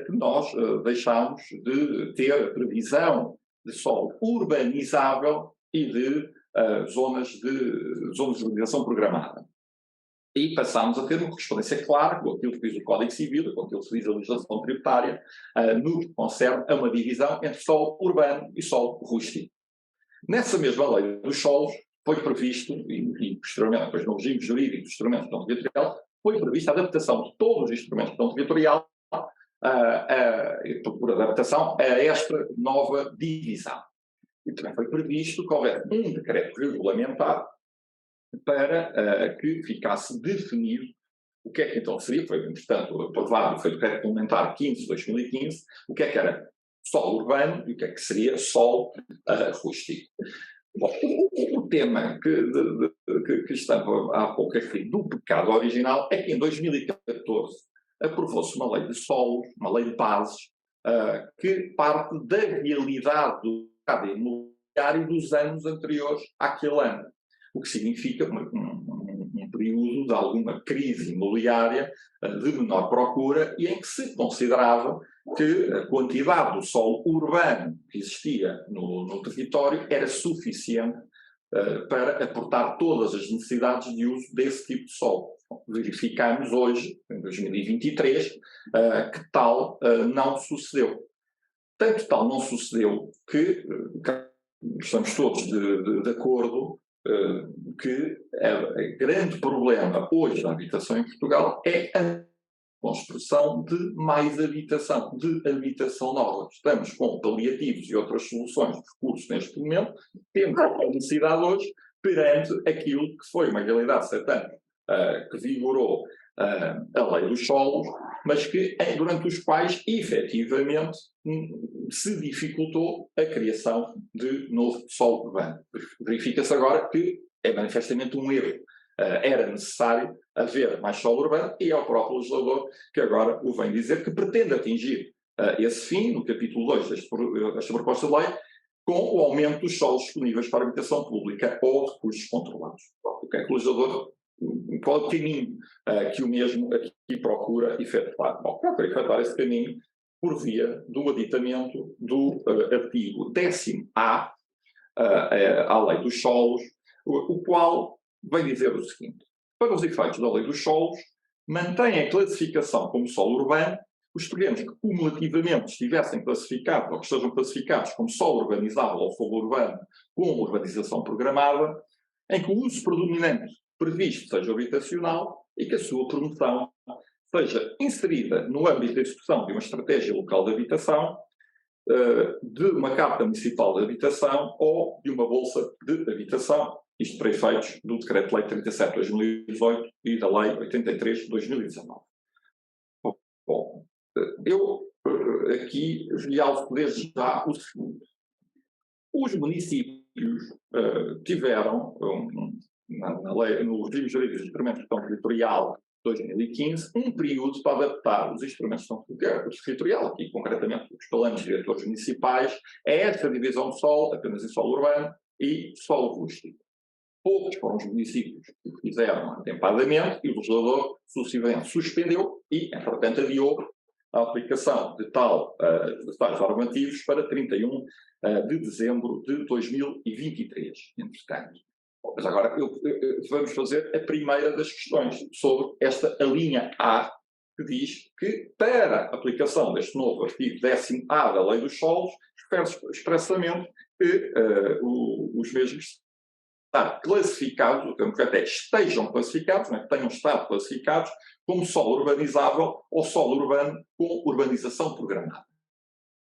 que nós deixámos de ter a previsão de solo urbanizável e de zonas de urbanização programada. E passámos a ter uma correspondência clara com aquilo que diz o Código Civil, com aquilo que diz a legislação tributária, no que concerne a uma divisão entre solo urbano e solo rústico. Nessa mesma lei dos solos foi previsto, e posteriormente, depois no regime jurídico dos instrumentos de plano territorial, foi prevista a adaptação de todos os instrumentos de plano territorial por adaptação a esta nova divisão. E também foi previsto que houvesse um decreto regulamentar para que ficasse definido o que é que então seria, foi, entretanto, aprovado, foi o decreto regulamentar 15/2015, o que era solo urbano e o que é que seria solo rústico. Bom, o tema que estava há pouco aqui do pecado original é que em 2014 aprovou-se uma lei de solos, uma lei de bases, que parte da realidade do mercado imobiliário dos anos anteriores àquele ano. O que significa um período de alguma crise imobiliária de menor procura e em que se considerava que a quantidade do solo urbano que existia no território era suficiente para aportar todas as necessidades de uso desse tipo de solo. Verificamos hoje, em 2023, que tal não sucedeu. Tanto tal não sucedeu que estamos todos de acordo que o grande problema hoje da habitação em Portugal é a construção de mais habitação, de habitação nova. Estamos com paliativos e outras soluções de recursos neste momento, temos a necessidade hoje perante aquilo que foi uma realidade há 7 anos, que vigorou a lei dos solos, mas que durante os quais efetivamente se dificultou a criação de novo solo urbano. Verifica-se agora que é manifestamente um erro. Era necessário haver mais solo urbano e é o próprio legislador que agora o vem dizer que pretende atingir esse fim, no capítulo 2 desta proposta de lei, com o aumento dos solos disponíveis para habitação pública ou recursos controlados. O que é que o legislador, qual é o caminho que o mesmo aqui procura efetuar? Bom, procura efetuar esse caminho por via do aditamento do artigo 10A à lei dos solos, o qual vem dizer o seguinte: para os efeitos da lei dos solos, mantém a classificação como solo urbano os terrenos que cumulativamente estivessem classificados ou que estejam classificados como solo urbanizável ou solo urbano com urbanização programada, em que o uso predominante previsto seja habitacional e que a sua promoção seja inserida no âmbito da execução de uma estratégia local de habitação, de uma carta municipal de habitação ou de uma bolsa de habitação, isto para efeitos do Decreto-Lei 37/2018 e da Lei 83/2019. Bom, eu aqui realço desde já o seguinte: os municípios tiveram, no regime jurídico dos instrumentos de plano territorial 2015, um período para adaptar os instrumentos de plano territorial, aqui concretamente os planos diretores municipais, a esta divisão de solo, apenas em solo urbano e solo rústico. Poucos foram os municípios que o fizeram atempadamente e o legislador sucessivamente suspendeu e, entretanto, adiou a aplicação de tais normativos para 31 de dezembro de 2023. Entretanto. Mas agora vamos fazer a primeira das questões sobre esta linha A, que diz que, para a aplicação deste novo artigo 10A da Lei dos Solos, refere-se expressamente que os mesmos estar classificados, o termo que até estejam classificados, não é, que tenham estado classificados como solo urbanizável ou solo urbano com urbanização programada.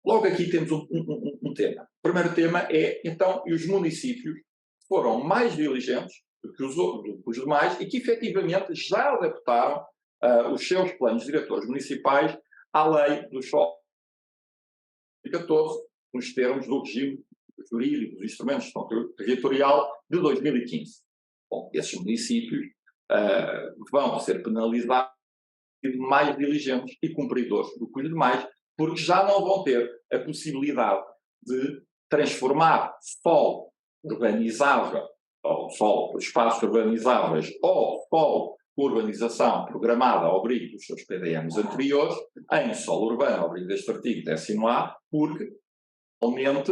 Logo aqui temos um tema. O primeiro tema é, então, e os municípios foram mais diligentes do que os demais e que efetivamente já adaptaram os seus planos diretores municipais à lei do solo 14, nos termos do regime jurídico dos instrumentos de plano territorial de 2015. Bom, esses municípios vão ser penalizados mais diligentes e cumpridores do que os demais, porque já não vão ter a possibilidade de transformar solo urbanizável, ou solo espaços urbanizáveis, ou solo urbanização programada ao abrigo dos seus PDMs anteriores, em solo urbano ao abrigo deste artigo 10A, porque, atualmente,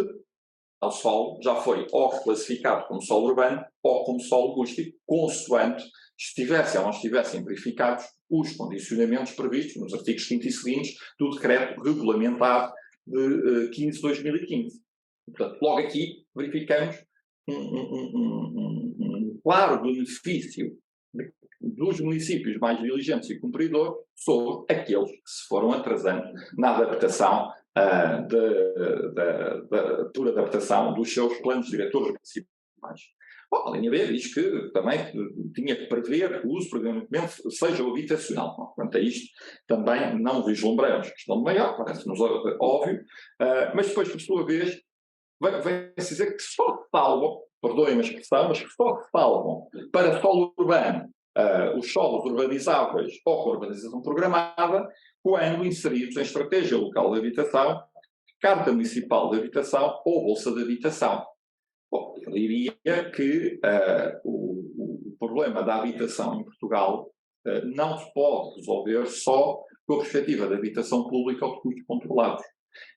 o solo já foi ou classificado como solo urbano ou como solo rústico, consoante estivessem ou não estivessem verificados os condicionamentos previstos nos artigos 5º e seguintes do decreto regulamentar de 15 de 2015. Portanto, logo aqui verificamos um claro benefício dos municípios mais diligentes e cumpridores sobre aqueles que se foram atrasando na adaptação por adaptação dos seus planos diretores municipais. Bom, a linha B diz que também tinha que prever que o uso predominantemente seja o habitacional. Bom, quanto a isto, também não vislumbramos questão de maior, parece-nos óbvio, mas depois, por sua vez, vem-se dizer que só se salvam, perdoem a expressão, mas que só se salvam para solo urbano os solos urbanizáveis ou com urbanização programada, quando inseridos em estratégia local de habitação, Carta Municipal de Habitação ou Bolsa de Habitação. Bom, eu diria que o problema da habitação em Portugal não se pode resolver só com a perspectiva da habitação pública ou de custos controlados.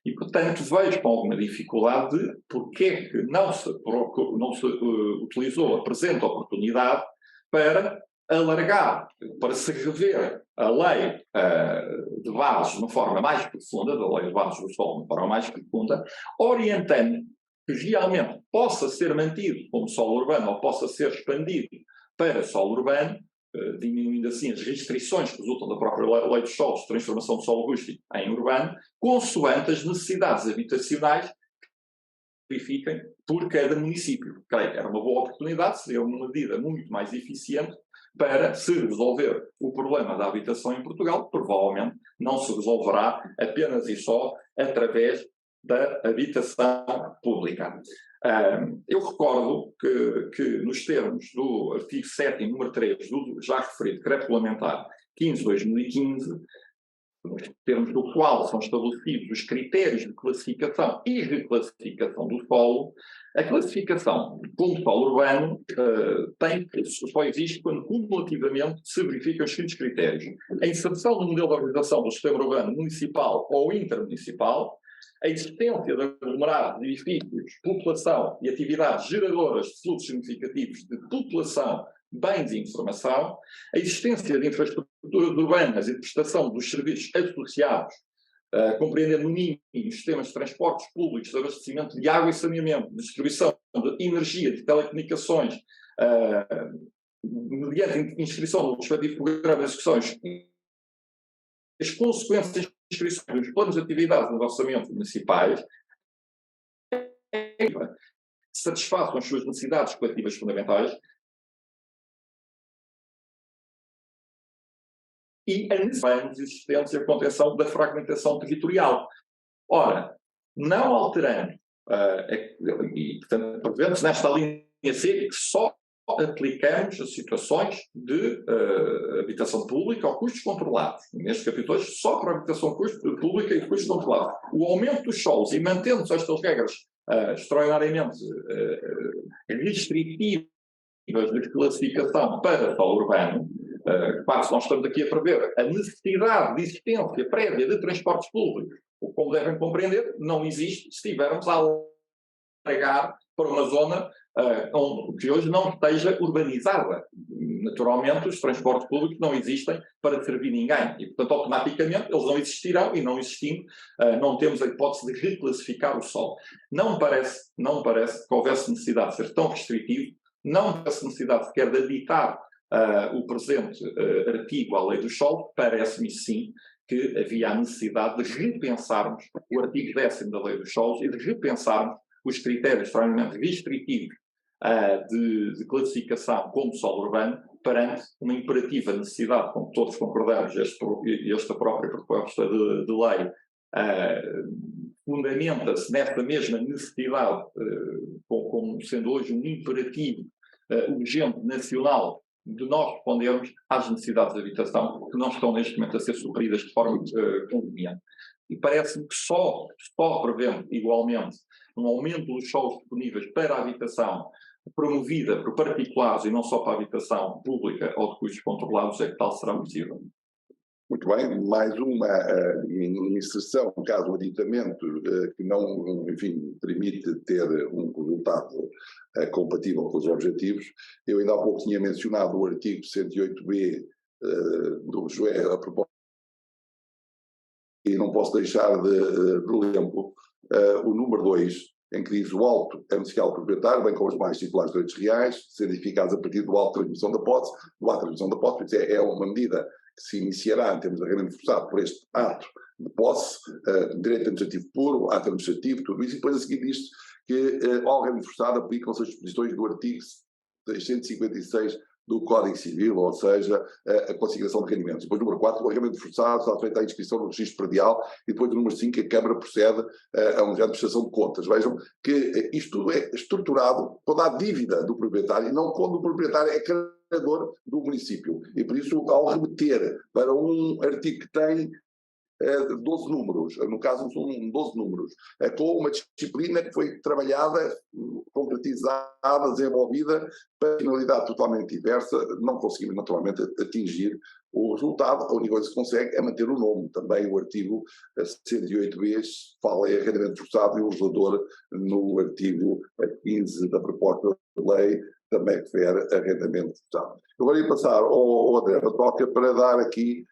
E, portanto, vejo com alguma dificuldade porque é que não se utilizou a presente oportunidade para alargar, para se rever a lei de bases de uma forma mais profunda, da lei de bases do solo de uma forma mais profunda, orientando que realmente possa ser mantido como solo urbano ou possa ser expandido para solo urbano, diminuindo assim as restrições que resultam da própria lei dos solos de transformação de solo rústico em urbano, consoante as necessidades habitacionais que verifiquem por cada município. Creio que era uma boa oportunidade, seria uma medida muito mais eficiente para se resolver o problema da habitação em Portugal. Provavelmente não se resolverá apenas e só através da habitação pública. Eu recordo que nos termos do artigo 7º, número 3, do já referido decreto regulamentar 15 de 2015, nos termos do qual são estabelecidos os critérios de classificação e reclassificação do solo, a classificação como solo urbano só existe quando cumulativamente se verificam os seguintes critérios: a inserção no modelo de organização do sistema urbano municipal ou intermunicipal, a existência de aglomerados de edifícios, população e atividades geradoras de fluxos significativos de população, bens e informação, a existência de infraestruturas urbanas e de prestação dos serviços associados, compreendendo no mínimo sistemas de transportes públicos, de abastecimento de água e saneamento, de distribuição de energia, de telecomunicações, mediante inscrição no respectivo programa de execuções, as consequências das inscrições dos planos de atividade nos orçamentos municipais satisfaçam as suas necessidades coletivas fundamentais e a necessidade de existência e contenção da fragmentação territorial. Ora, não alterando, e portanto, prevendo-se nesta linha C que só aplicamos a situações de habitação pública ou custos controlados. Nestes capítulos, só para a habitação pública e custos controlados. O aumento dos solos e mantendo-se estas regras extraordinariamente restritivas de classificação para solo urbano, se nós estamos aqui a prever a necessidade de existência prévia de transportes públicos, o que, como devem compreender, não existe se estivermos a alargar para uma zona que hoje não esteja urbanizada. Naturalmente, os transportes públicos não existem para servir ninguém e, portanto, automaticamente eles não existirão e, não existindo, não temos a hipótese de reclassificar o solo. Não me parece que houvesse necessidade de ser tão restritivo, não parece necessidade sequer de editar o presente artigo à lei do solo. Parece-me sim que havia a necessidade de repensarmos o artigo 10º da lei dos solos e de repensarmos os critérios extremamente restritivos de classificação como solo urbano perante uma imperativa necessidade, como todos concordamos, esta própria proposta de lei fundamenta-se nesta mesma necessidade, como sendo hoje um imperativo urgente nacional de nós respondermos às necessidades de habitação que não estão neste momento a ser supridas de forma conveniente. E parece-me que só prevendo igualmente um aumento dos solos disponíveis para a habitação promovida por particulares e não só para a habitação pública ou de custos controlados, é que tal será possível.
Muito bem, mais uma inserção, caso o aditamento que não, enfim, permite ter um resultado compatível com os objetivos. Eu ainda há pouco tinha mencionado o artigo 108b do Joé, a propósito, e não posso deixar de exemplo o número 2, em que diz o auto inicial proprietário, bem como os mais titulares de direitos reais, sendo edificados a partir do ato de transmissão da posse, do ato de transmissão da posse, é uma medida que se iniciará em termos de arrendamento forçado por este ato de posse, direito administrativo puro, ato administrativo, tudo isso, e depois a seguir diz que ao arrendamento forçado aplicam-se as disposições do artigo 656 do Código Civil, ou seja, a consignação de rendimentos. Depois, número 4, o arrendamento forçado está feito à inscrição no registro predial, e depois, número 5, a Câmara procede a uma prestação de contas. Vejam que isto tudo é estruturado quando há dívida do proprietário, e não quando o proprietário é credor do município. E por isso, ao remeter para um artigo que tem 12 números, no caso são 12 números, com uma disciplina que foi trabalhada, concretizada, desenvolvida para finalidade totalmente diversa, não conseguimos naturalmente atingir o resultado. A única coisa que se consegue é manter o nome. Também o artigo 108b fala em arrendamento forçado, e o legislador no artigo 15 da proposta de lei também refere arrendamento forçado. Agora ia passar ao André Batoca para dar aqui,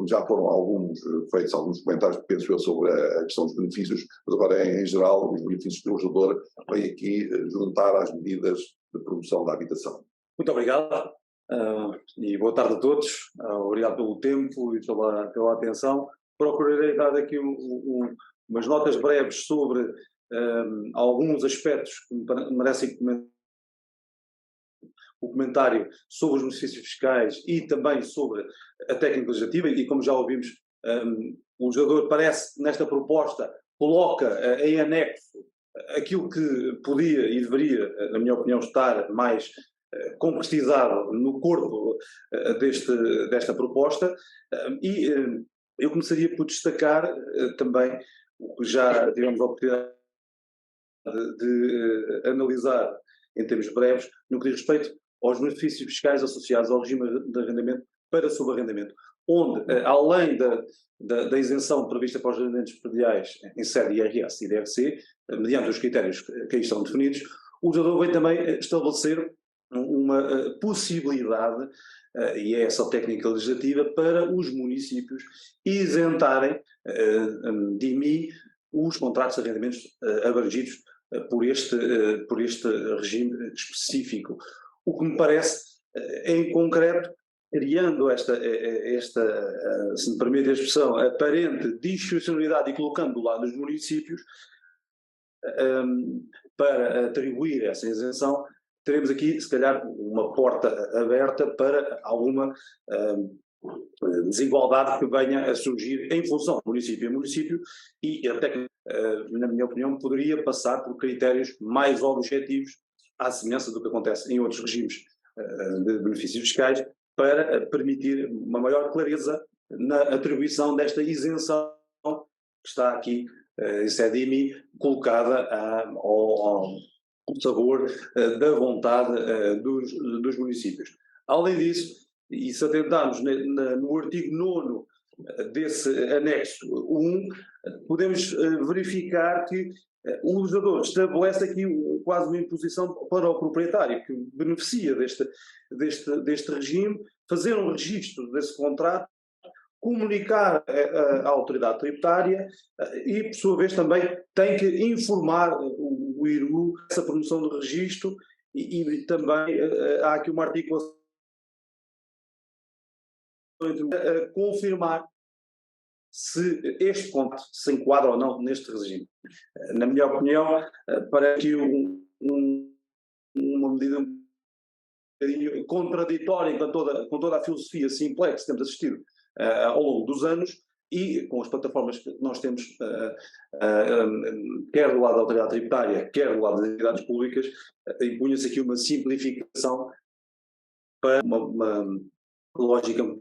já foram feitos alguns comentários, penso eu, sobre a questão dos benefícios, mas agora, em geral, os benefícios que o legislador vem aqui juntar às medidas de promoção da habitação.
Muito obrigado e boa tarde a todos. Obrigado pelo tempo e pela atenção. Procurarei dar aqui umas notas breves sobre alguns aspectos que me merecem o comentário sobre os benefícios fiscais e também sobre a técnica legislativa, e como já ouvimos, o legislador parece, nesta proposta, coloca em anexo aquilo que podia e deveria, na minha opinião, estar mais concretizado no corpo desta proposta, e eu começaria por destacar também o que já tivemos a oportunidade de analisar em termos breves, no que diz respeito aos benefícios fiscais associados ao regime de arrendamento para subarrendamento, onde, além da isenção prevista para os arrendamentos prediais em sede IRS e DRC, mediante os critérios que aí estão definidos, o legislador vem também estabelecer uma possibilidade, e é essa a técnica legislativa, para os municípios isentarem de IMI os contratos de arrendamentos abrangidos por este regime específico. O que me parece, em concreto, criando esta, se me permite a expressão, aparente disfuncionalidade e colocando do lado dos municípios, para atribuir essa isenção, teremos aqui, se calhar, uma porta aberta para alguma desigualdade que venha a surgir em função de município a município, e até que, na minha opinião, poderia passar por critérios mais objetivos, à semelhança do que acontece em outros regimes de benefícios fiscais, para permitir uma maior clareza na atribuição desta isenção que está aqui, em sede IMI, colocada ao sabor da vontade dos municípios. Além disso, e se atentarmos no artigo 9 desse anexo 1, podemos verificar que o legislador estabelece aqui quase uma imposição para o proprietário que beneficia deste regime, fazer um registro desse contrato, comunicar à autoridade tributária e, por sua vez, também tem que informar o IRU dessa promoção do registro, e também há aqui uma articulação a confirmar se este contrato se enquadra ou não neste regime. Na minha opinião, parece que uma medida um bocadinho contraditória com toda a filosofia simplex que temos assistido ao longo dos anos, e com as plataformas que nós temos, quer do lado da autoridade tributária, quer do lado das entidades públicas, impunha-se aqui uma simplificação para uma lógica um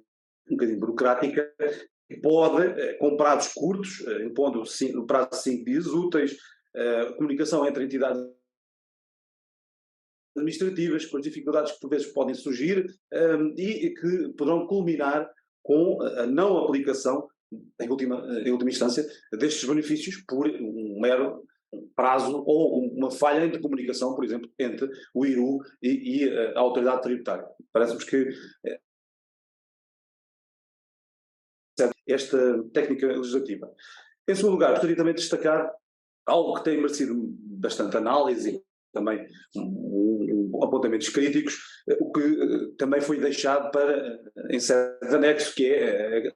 bocadinho burocrática, que pode, com prazos curtos, impondo o prazo de 5 dias úteis, comunicação entre entidades administrativas, com as dificuldades que por vezes podem surgir e que poderão culminar com a não aplicação, em última instância, destes benefícios por um mero prazo ou uma falha de comunicação, por exemplo, entre o IRU e a autoridade tributária. Parece-nos que esta técnica legislativa. Em segundo lugar, gostaria também de destacar algo que tem merecido bastante análise, também apontamentos críticos, o que também foi deixado para, em sede de anexo, que é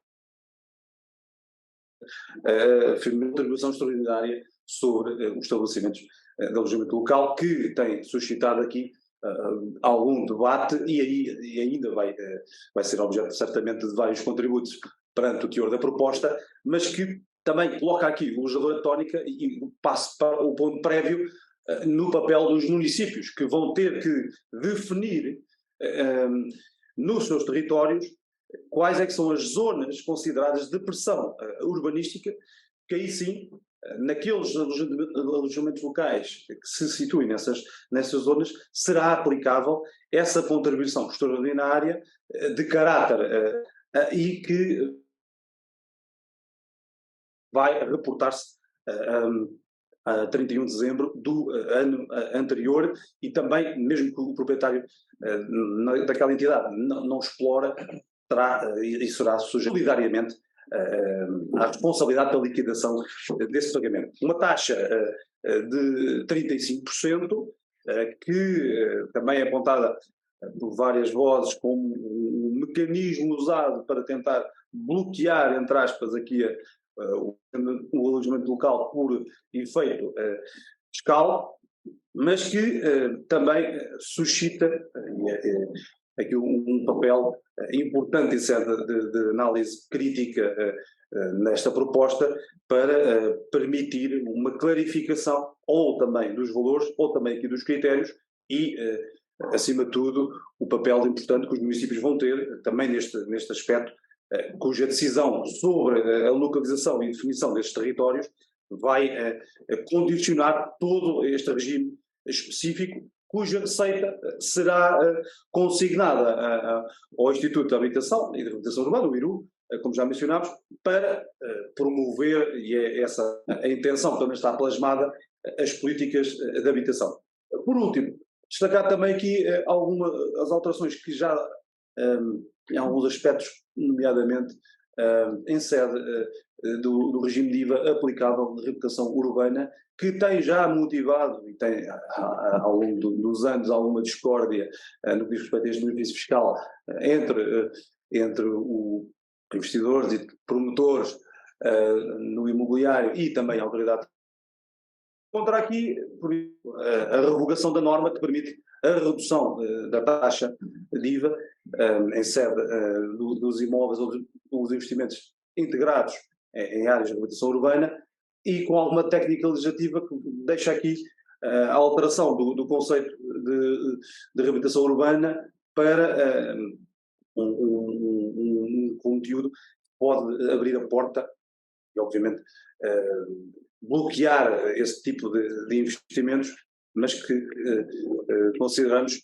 a contribuição extraordinária sobre os estabelecimentos de alojamento local, que tem suscitado aqui algum debate e ainda vai ser objeto certamente de vários contributos perante o teor da proposta, mas que também coloca aqui o legislador a tónica e passo para o ponto prévio no papel dos municípios, que vão ter que definir nos seus territórios quais é que são as zonas consideradas de pressão urbanística, que aí sim, naqueles alojamentos locais que se situem nessas zonas, será aplicável essa contribuição extraordinária de caráter e que vai reportar-se a 31 de dezembro do ano anterior e também, mesmo que o proprietário daquela entidade não explora, terá e será sujeito solidariamente à responsabilidade pela liquidação desse pagamento. Uma taxa de 35%, que também é apontada por várias vozes como um mecanismo usado para tentar bloquear, entre aspas, aqui o alojamento local por efeito fiscal, mas que também suscita aqui um papel importante em sede de análise crítica nesta proposta para permitir uma clarificação ou também dos valores ou também aqui dos critérios e, acima de tudo, o papel importante que os municípios vão ter também neste aspecto, cuja decisão sobre a localização e definição destes territórios vai condicionar todo este regime específico, cuja receita será consignada ao Instituto de Habitação e de Reabilitação Urbana, o IRU, como já mencionámos, para promover, e é essa a intenção que também está plasmada, as políticas de habitação. Por último, destacar também aqui as alterações que já, em alguns aspectos, nomeadamente em sede do regime de IVA aplicável de reabilitação urbana, que tem já motivado e tem ao longo dos anos alguma discórdia no que diz respeito a este benefício fiscal entre os investidores e promotores no imobiliário e também a autoridade. Contra aqui a revogação da norma que permite a redução da taxa de IVA em sede dos imóveis ou dos investimentos integrados em áreas de reabilitação urbana e com alguma técnica legislativa que deixa aqui a alteração do conceito de reabilitação urbana para um conteúdo que pode abrir a porta e obviamente bloquear esse tipo de investimentos, mas que consideramos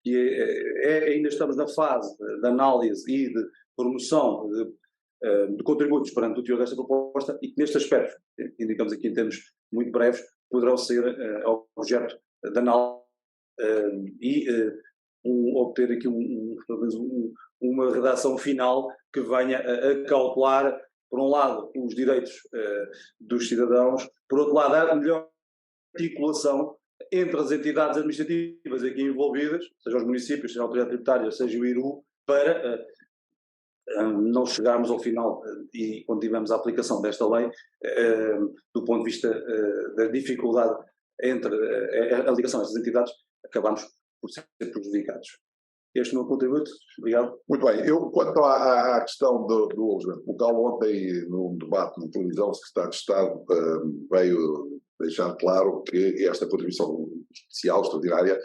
que ainda estamos na fase de análise e de promoção de contributos perante o teor desta proposta e que neste aspecto, indicamos aqui em termos muito breves, poderão ser objeto de análise e obter aqui uma redação final que venha a cautelar, por um lado, os direitos dos cidadãos, por outro lado, a melhor articulação entre as entidades administrativas aqui envolvidas, seja os municípios, seja a autoridade tributária, seja o IRU, para não chegarmos ao final e quando tivermos a aplicação desta lei, do ponto de vista da dificuldade entre a ligação a essas entidades, acabamos por ser prejudicados. Este é o meu contributo. Obrigado.
Muito bem. Eu, quanto à questão do alojamento local, ontem, num debate na televisão, o secretário de Estado veio deixar claro que esta contribuição especial, extraordinária,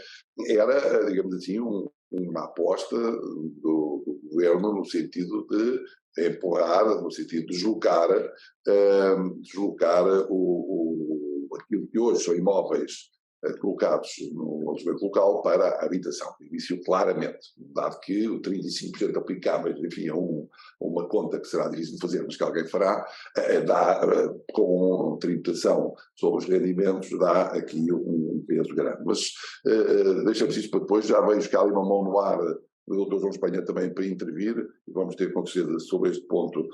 era, digamos assim, uma aposta do governo no sentido de empurrar, no sentido de deslocar aquilo que hoje são imóveis colocados no alojamento local para a habitação. Isso claramente, dado que o 35% aplicáveis, enfim, a uma conta que será difícil de fazer, mas que alguém fará, com tributação sobre os rendimentos, dá aqui um peso grande. Mas deixamos isso para depois, já vejo que há ali uma mão no ar do Dr. João Espanha também para intervir, e vamos ter com certeza sobre este ponto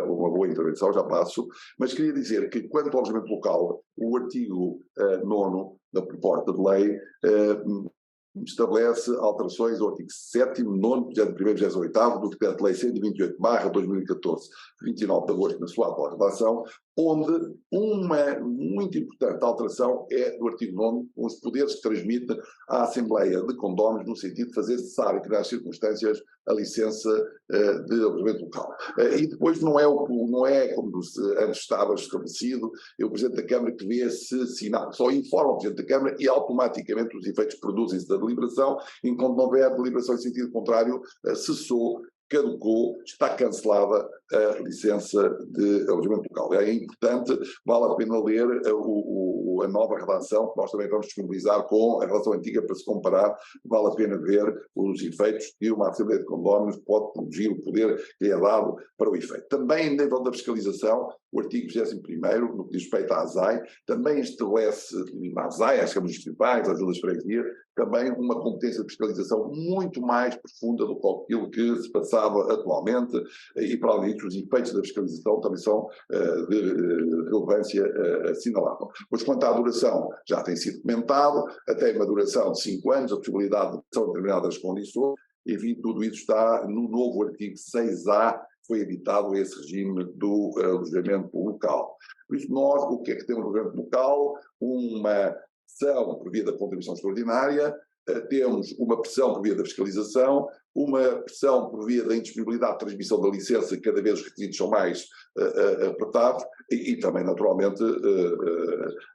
uma boa intervenção, já passo, mas queria dizer que quanto ao alojamento local, o artigo 9º da proposta de lei estabelece alterações ao artigo 7º, 9º, 21º e 28º do Decreto-Lei 128/2014, 29 de agosto, na sua atual redação, onde uma muito importante alteração é do artigo 9º, com os poderes que transmite à Assembleia de Condóminos, no sentido de fazer cessar, em determinadas circunstâncias, a licença de alojamento local. E depois não é como antes estava estabelecido, é o Presidente da Câmara que vê se sinal, só informa o Presidente da Câmara e automaticamente os efeitos produzem-se da deliberação, enquanto não houver deliberação em sentido contrário, cessou, caducou, está cancelada a licença de alojamento local. É importante, vale a pena ler a nova redação, que nós também vamos disponibilizar com a redação antiga para se comparar, vale a pena ver os efeitos que uma Assembleia de Condóminos pode produzir, o poder que é dado para o efeito. Também, em nível da fiscalização, o artigo 21º, no que diz respeito à ASAI, também estabelece na ASAI, às câmaras municipais, às juntas de freguesia, também uma competência de fiscalização muito mais profunda do que aquilo que se passava atualmente, e para além disso, os efeitos da fiscalização também são de relevância assinalável. Pois quanto à duração, já tem sido comentado, até uma duração de 5 anos, a possibilidade de são determinadas condições, enfim, tudo isso está no novo artigo 6A, foi editado esse regime do alojamento local. Por isso, nós, o que é que tem um alojamento local? Uma pressão por via da contribuição extraordinária, temos uma pressão por via da fiscalização, uma pressão por via da indisponibilidade de transmissão da licença, cada vez os requisitos são mais apertados, e também, naturalmente,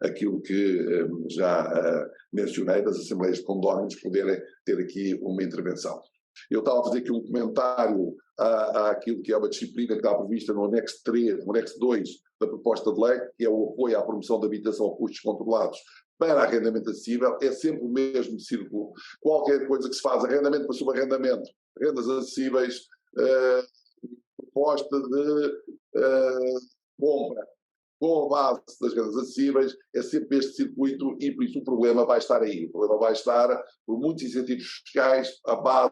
aquilo que já mencionei, das assembleias de condóminos poderem ter aqui uma intervenção. Eu estava a fazer aqui um comentário àquilo que é uma disciplina que está prevista no anexo 3, no anexo 2 da proposta de lei, que é o apoio à promoção da habitação a custos controlados para arrendamento acessível. É sempre o mesmo círculo. Qualquer coisa que se faz, arrendamento para subarrendamento, rendas acessíveis, proposta de compra com a base das rendas acessíveis, é sempre este circuito, e por isso o problema vai estar aí. O problema vai estar por muitos incentivos fiscais, a base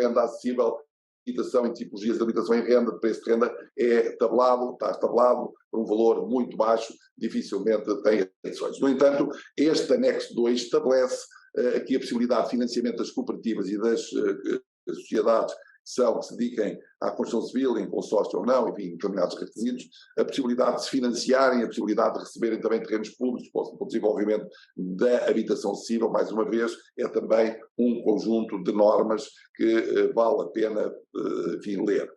renda acessível, habitação em tipologias de habitação em renda, de preço de renda, está tabelado por um valor muito baixo, dificilmente tem restrições. No entanto, este anexo 2 estabelece aqui a possibilidade de financiamento das cooperativas e das sociedades que se dediquem à construção civil, em consórcio ou não, enfim, determinados requisitos, a possibilidade de se financiarem, a possibilidade de receberem também terrenos públicos para o desenvolvimento da habitação acessível, mais uma vez, é também um conjunto de normas que vale a pena, enfim, ler.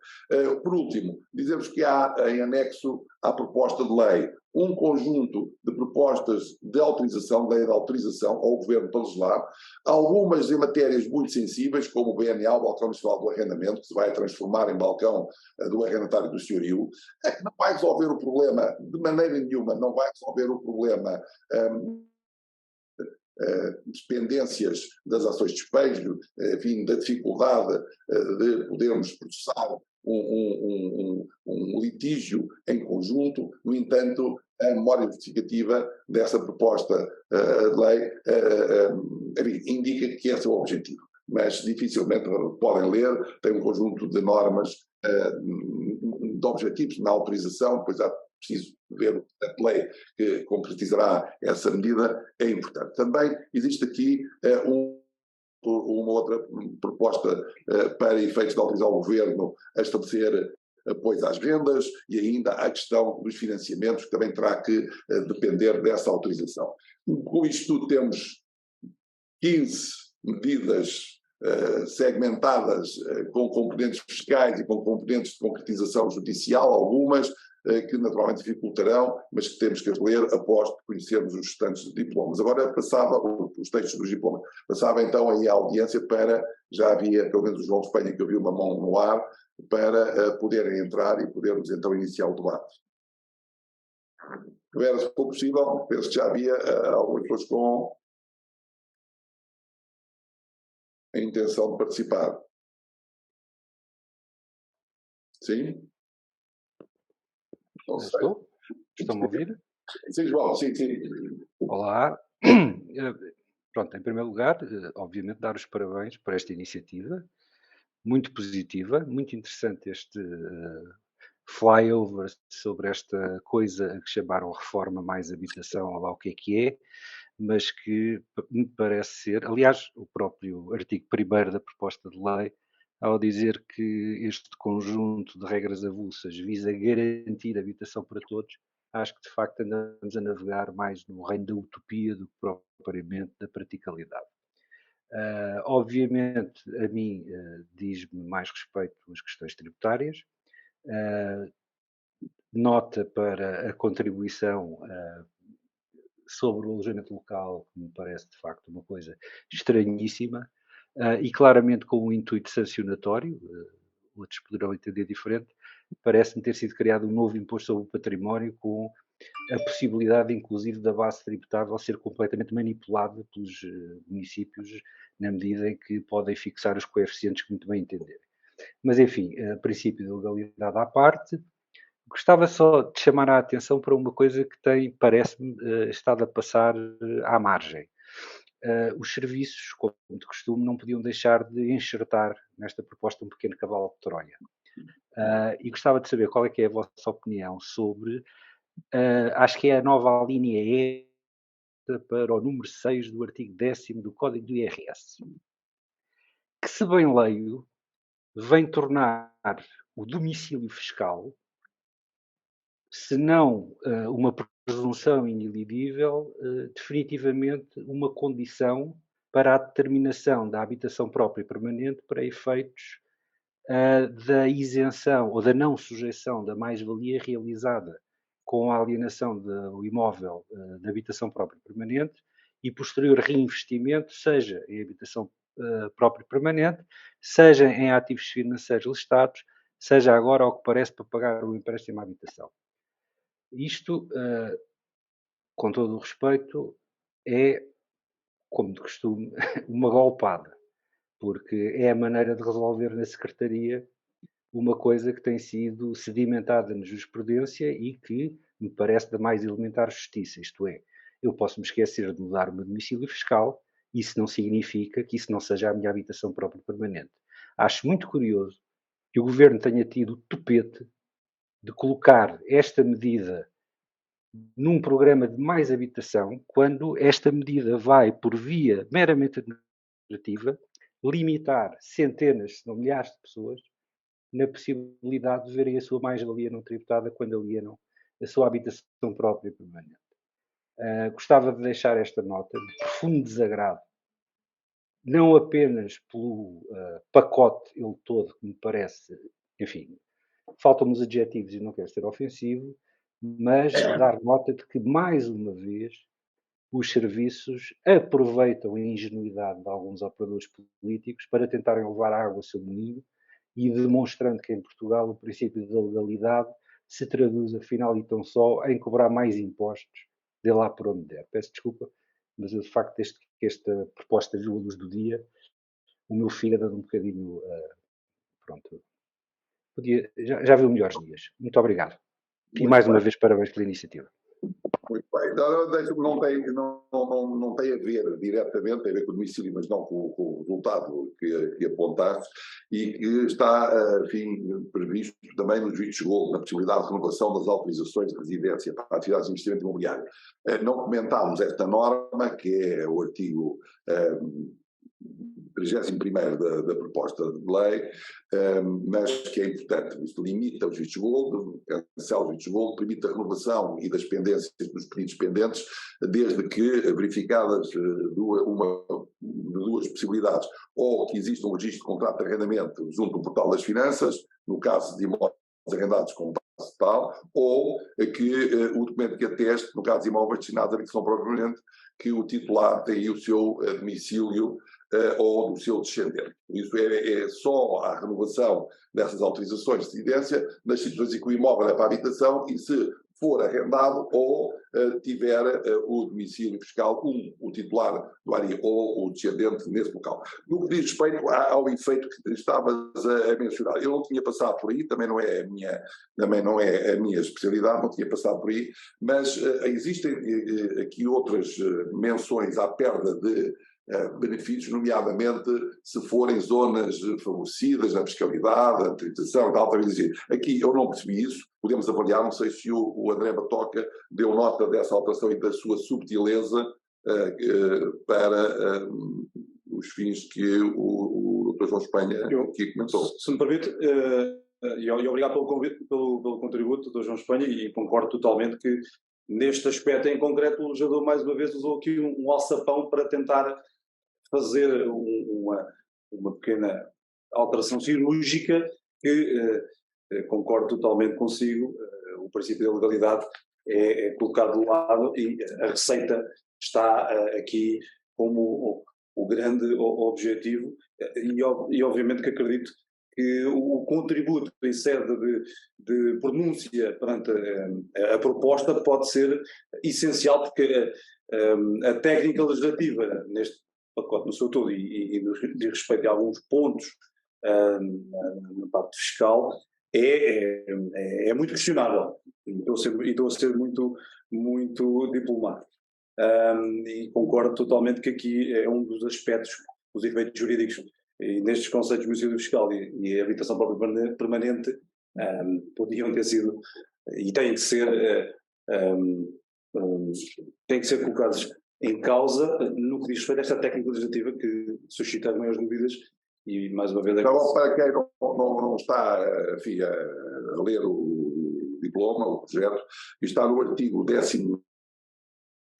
Por último, dizemos que há em anexo à proposta de lei um conjunto de propostas de autorização, lei de autorização ao Governo para legislar, algumas em matérias muito sensíveis, como o BNA, o Balcão Nacional do Arrendamento, que se vai transformar em balcão do arrendatário do senhorio, que não vai resolver o problema, de maneira nenhuma, não vai resolver o problema dependências das ações de despejo, enfim, da dificuldade de podermos processar um litígio em conjunto. No entanto, a memória justificativa dessa proposta de lei indica que esse é o objetivo, mas dificilmente podem ler, tem um conjunto de normas, de objetivos na autorização, depois há preciso ver a lei que concretizará essa medida, é importante. Também existe aqui uma outra proposta para efeitos de autorizar o Governo a estabelecer apoios às rendas, e ainda a questão dos financiamentos, que também terá que depender dessa autorização. Com isto tudo, temos 15 medidas segmentadas com componentes fiscais e com componentes de concretização judicial, algumas que naturalmente dificultarão, mas que temos que ler após conhecermos os restantes diplomas. Agora passava os textos dos diplomas. Passava então aí a audiência para, já havia pelo menos o João Espanha que eu vi uma mão no ar, para poderem entrar e podermos então iniciar o debate. Vera, se for possível, penso que já havia algumas pessoas com a intenção de participar. Sim? Não sei.
Estou? Estão-me a ouvir?
Sim, João, sim.
Olá. Pronto, em primeiro lugar, obviamente, dar os parabéns por esta iniciativa, muito positiva, muito interessante este flyover sobre esta coisa que chamaram reforma mais habitação, ou lá o que é, mas que me parece ser, aliás, o próprio artigo 1º da proposta de lei, ao dizer que este conjunto de regras avulsas visa garantir habitação para todos, acho que de facto andamos a navegar mais no reino da utopia do que propriamente da praticalidade. Obviamente, a mim diz-me mais respeito às questões tributárias, nota para a contribuição sobre o alojamento local, que me parece de facto uma coisa estranhíssima, e claramente com um intuito sancionatório, outros poderão entender diferente, parece-me ter sido criado um novo imposto sobre o património com a possibilidade, inclusive, da base tributável ser completamente manipulada pelos municípios na medida em que podem fixar os coeficientes que muito bem entenderem. Mas, enfim, princípio de legalidade à parte, gostava só de chamar a atenção para uma coisa que tem, parece-me, estado a passar à margem. Os serviços, como de costume, não podiam deixar de enxertar nesta proposta um pequeno cavalo de Troia. E gostava de saber qual é que é a vossa opinião sobre, acho que é a nova linha E para o número 6 do artigo 10º do Código do IRS, que, se bem leio, vem tornar o domicílio fiscal, se não uma presunção inelidível, definitivamente uma condição para a determinação da habitação própria e permanente para efeitos da isenção ou da não sujeição da mais-valia realizada com a alienação do imóvel da habitação própria e permanente e posterior reinvestimento, seja em habitação própria e permanente, seja em ativos financeiros listados, seja agora, ao que parece, para pagar o empréstimo à habitação. Isto, com todo o respeito, é, como de costume, uma golpada, porque é a maneira de resolver na Secretaria uma coisa que tem sido sedimentada na jurisprudência e que me parece da mais elementar justiça, isto é, eu posso me esquecer de mudar o meu domicílio fiscal, isso não significa que isso não seja a minha habitação própria permanente. Acho muito curioso que o Governo tenha tido o tupete de colocar esta medida num programa de mais habitação, quando esta medida vai, por via meramente administrativa, limitar centenas, se não milhares de pessoas na possibilidade de verem a sua mais-valia não tributada quando alienam a sua habitação própria e permanente. Gostava de deixar esta nota de profundo desagrado, não apenas pelo pacote ele todo, que me parece, enfim, faltam-me os adjetivos e não quero ser ofensivo, mas dar nota de que, mais uma vez, os serviços aproveitam a ingenuidade de alguns operadores políticos para tentarem levar água ao seu moinho e demonstrando que em Portugal o princípio da legalidade se traduz, afinal e tão só, em cobrar mais impostos de lá por onde der. Peço desculpa, mas eu, de facto, desde que esta proposta viu a luz do dia, o meu fígado anda um bocadinho, pronto, já viu melhores dias. Muito obrigado. E mais uma vez, parabéns pela iniciativa.
Muito bem. Não tem a ver diretamente, tem a ver com o domicílio, mas não com o resultado que apontaste, e que está, enfim, previsto também nos vistos de gold, na possibilidade de renovação das autorizações de residência para atividades de investimento imobiliário. Não comentámos esta norma, que é o artigo 31º da proposta de lei, mas que é importante. Isto limita os vistos gold, cancela os vistos gold, permite a renovação e das pendências dos pedidos pendentes, desde que verificadas duas possibilidades, ou que exista um registro de contrato de arrendamento junto do Portal das Finanças, no caso de imóveis arrendados com prazo tal, ou que o documento que ateste, no caso de imóveis destinados à habitação permanente, que o titular tem o seu domicílio ou do seu descendente. Isso é só a renovação dessas autorizações de residência nas situações em que o imóvel é para a habitação e, se for arrendado ou tiver o domicílio fiscal, o titular do ARI ou o descendente nesse local. No que diz respeito ao efeito que estavas a mencionar, eu não tinha passado por aí, também não é a minha especialidade, não tinha passado por aí, mas existem aqui outras menções à perda de benefícios, nomeadamente se forem zonas favorecidas na fiscalidade, na tributação e tal. Aqui eu não percebi isso, podemos avaliar, não sei se o André Batoca deu nota dessa alteração e da sua subtileza para os fins que o Dr. João Espanha aqui comentou.
Se me permite, e obrigado pelo convite, pelo contributo do Dr. João Espanha, e concordo totalmente que neste aspecto em concreto o legislador mais uma vez usou aqui um alçapão para tentar fazer uma pequena alteração cirúrgica que, concordo totalmente consigo, o princípio da legalidade é colocado de lado e a Receita está aqui como o grande objetivo e obviamente que acredito que o contributo em sede de pronúncia perante a proposta pode ser essencial, porque a técnica legislativa neste pacote no seu todo e diz respeito a alguns pontos na parte fiscal é muito questionável, e estou a ser muito, muito diplomático. E concordo totalmente que aqui é um dos aspectos, os efeitos jurídicos, e nestes conceitos do domicílio fiscal e a habitação própria permanente podiam ter sido e têm que ser colocados em causa no que diz respeito a esta técnica legislativa que suscita as maiores dúvidas e mais uma vez...
Então, para quem não está enfim, a ler o diploma, o projeto, está no artigo 18º,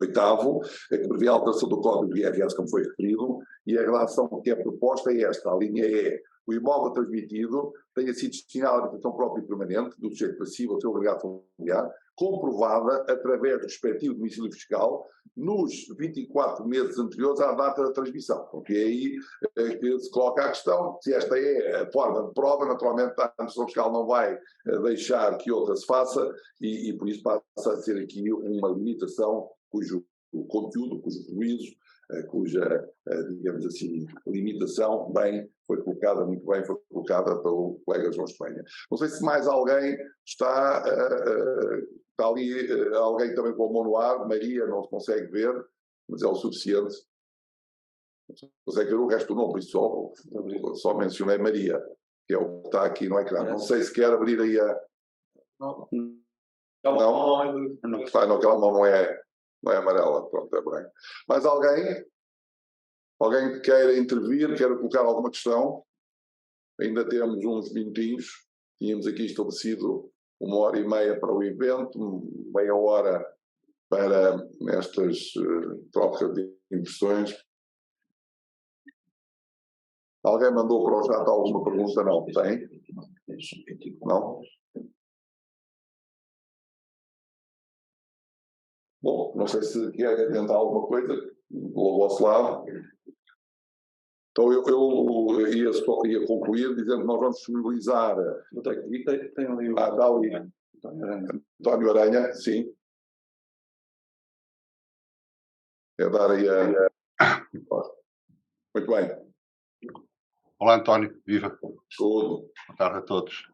que prevê a alteração do Código de IRS, como foi referido, e a relação que é proposta é esta. A linha é: o imóvel transmitido tenha sido destinado à habitação própria e permanente do sujeito passivo ao seu agregado familiar, comprovada através do respectivo domicílio fiscal nos 24 meses anteriores à data da transmissão. Porque é aí que se coloca a questão, se esta é a forma de prova, naturalmente a administração fiscal não vai deixar que outra se faça e por isso passa a ser aqui uma limitação cujo conteúdo, cujo juízo, cuja, digamos assim, limitação foi colocada pelo colega João Espanha. Não sei se mais alguém está ali, alguém também com a mão no ar. Maria não se consegue ver, mas é o suficiente. Consegue ver o resto do nome, por isso só mencionei Maria, que é o que está aqui no ecrã. Não sei se quer abrir aí a... Não? Aquela mão não é amarela, pronto, é branco. Mais alguém? Alguém que queira intervir, queira colocar alguma questão? Ainda temos uns minutinhos. Tínhamos aqui estabelecido 1h30 para o evento, meia hora para estas trocas de impressões. Alguém mandou para o chat alguma pergunta? Não, tem? Não? Bom, não sei se querem tentar alguma coisa do vosso lado. Então eu ia concluir dizendo que nós vamos disponibilizar...
Tem ali o...
Está ali. António Aranha, sim. É dar aí a... Muito bem.
Olá, António. Viva.
Tudo.
Boa tarde a todos.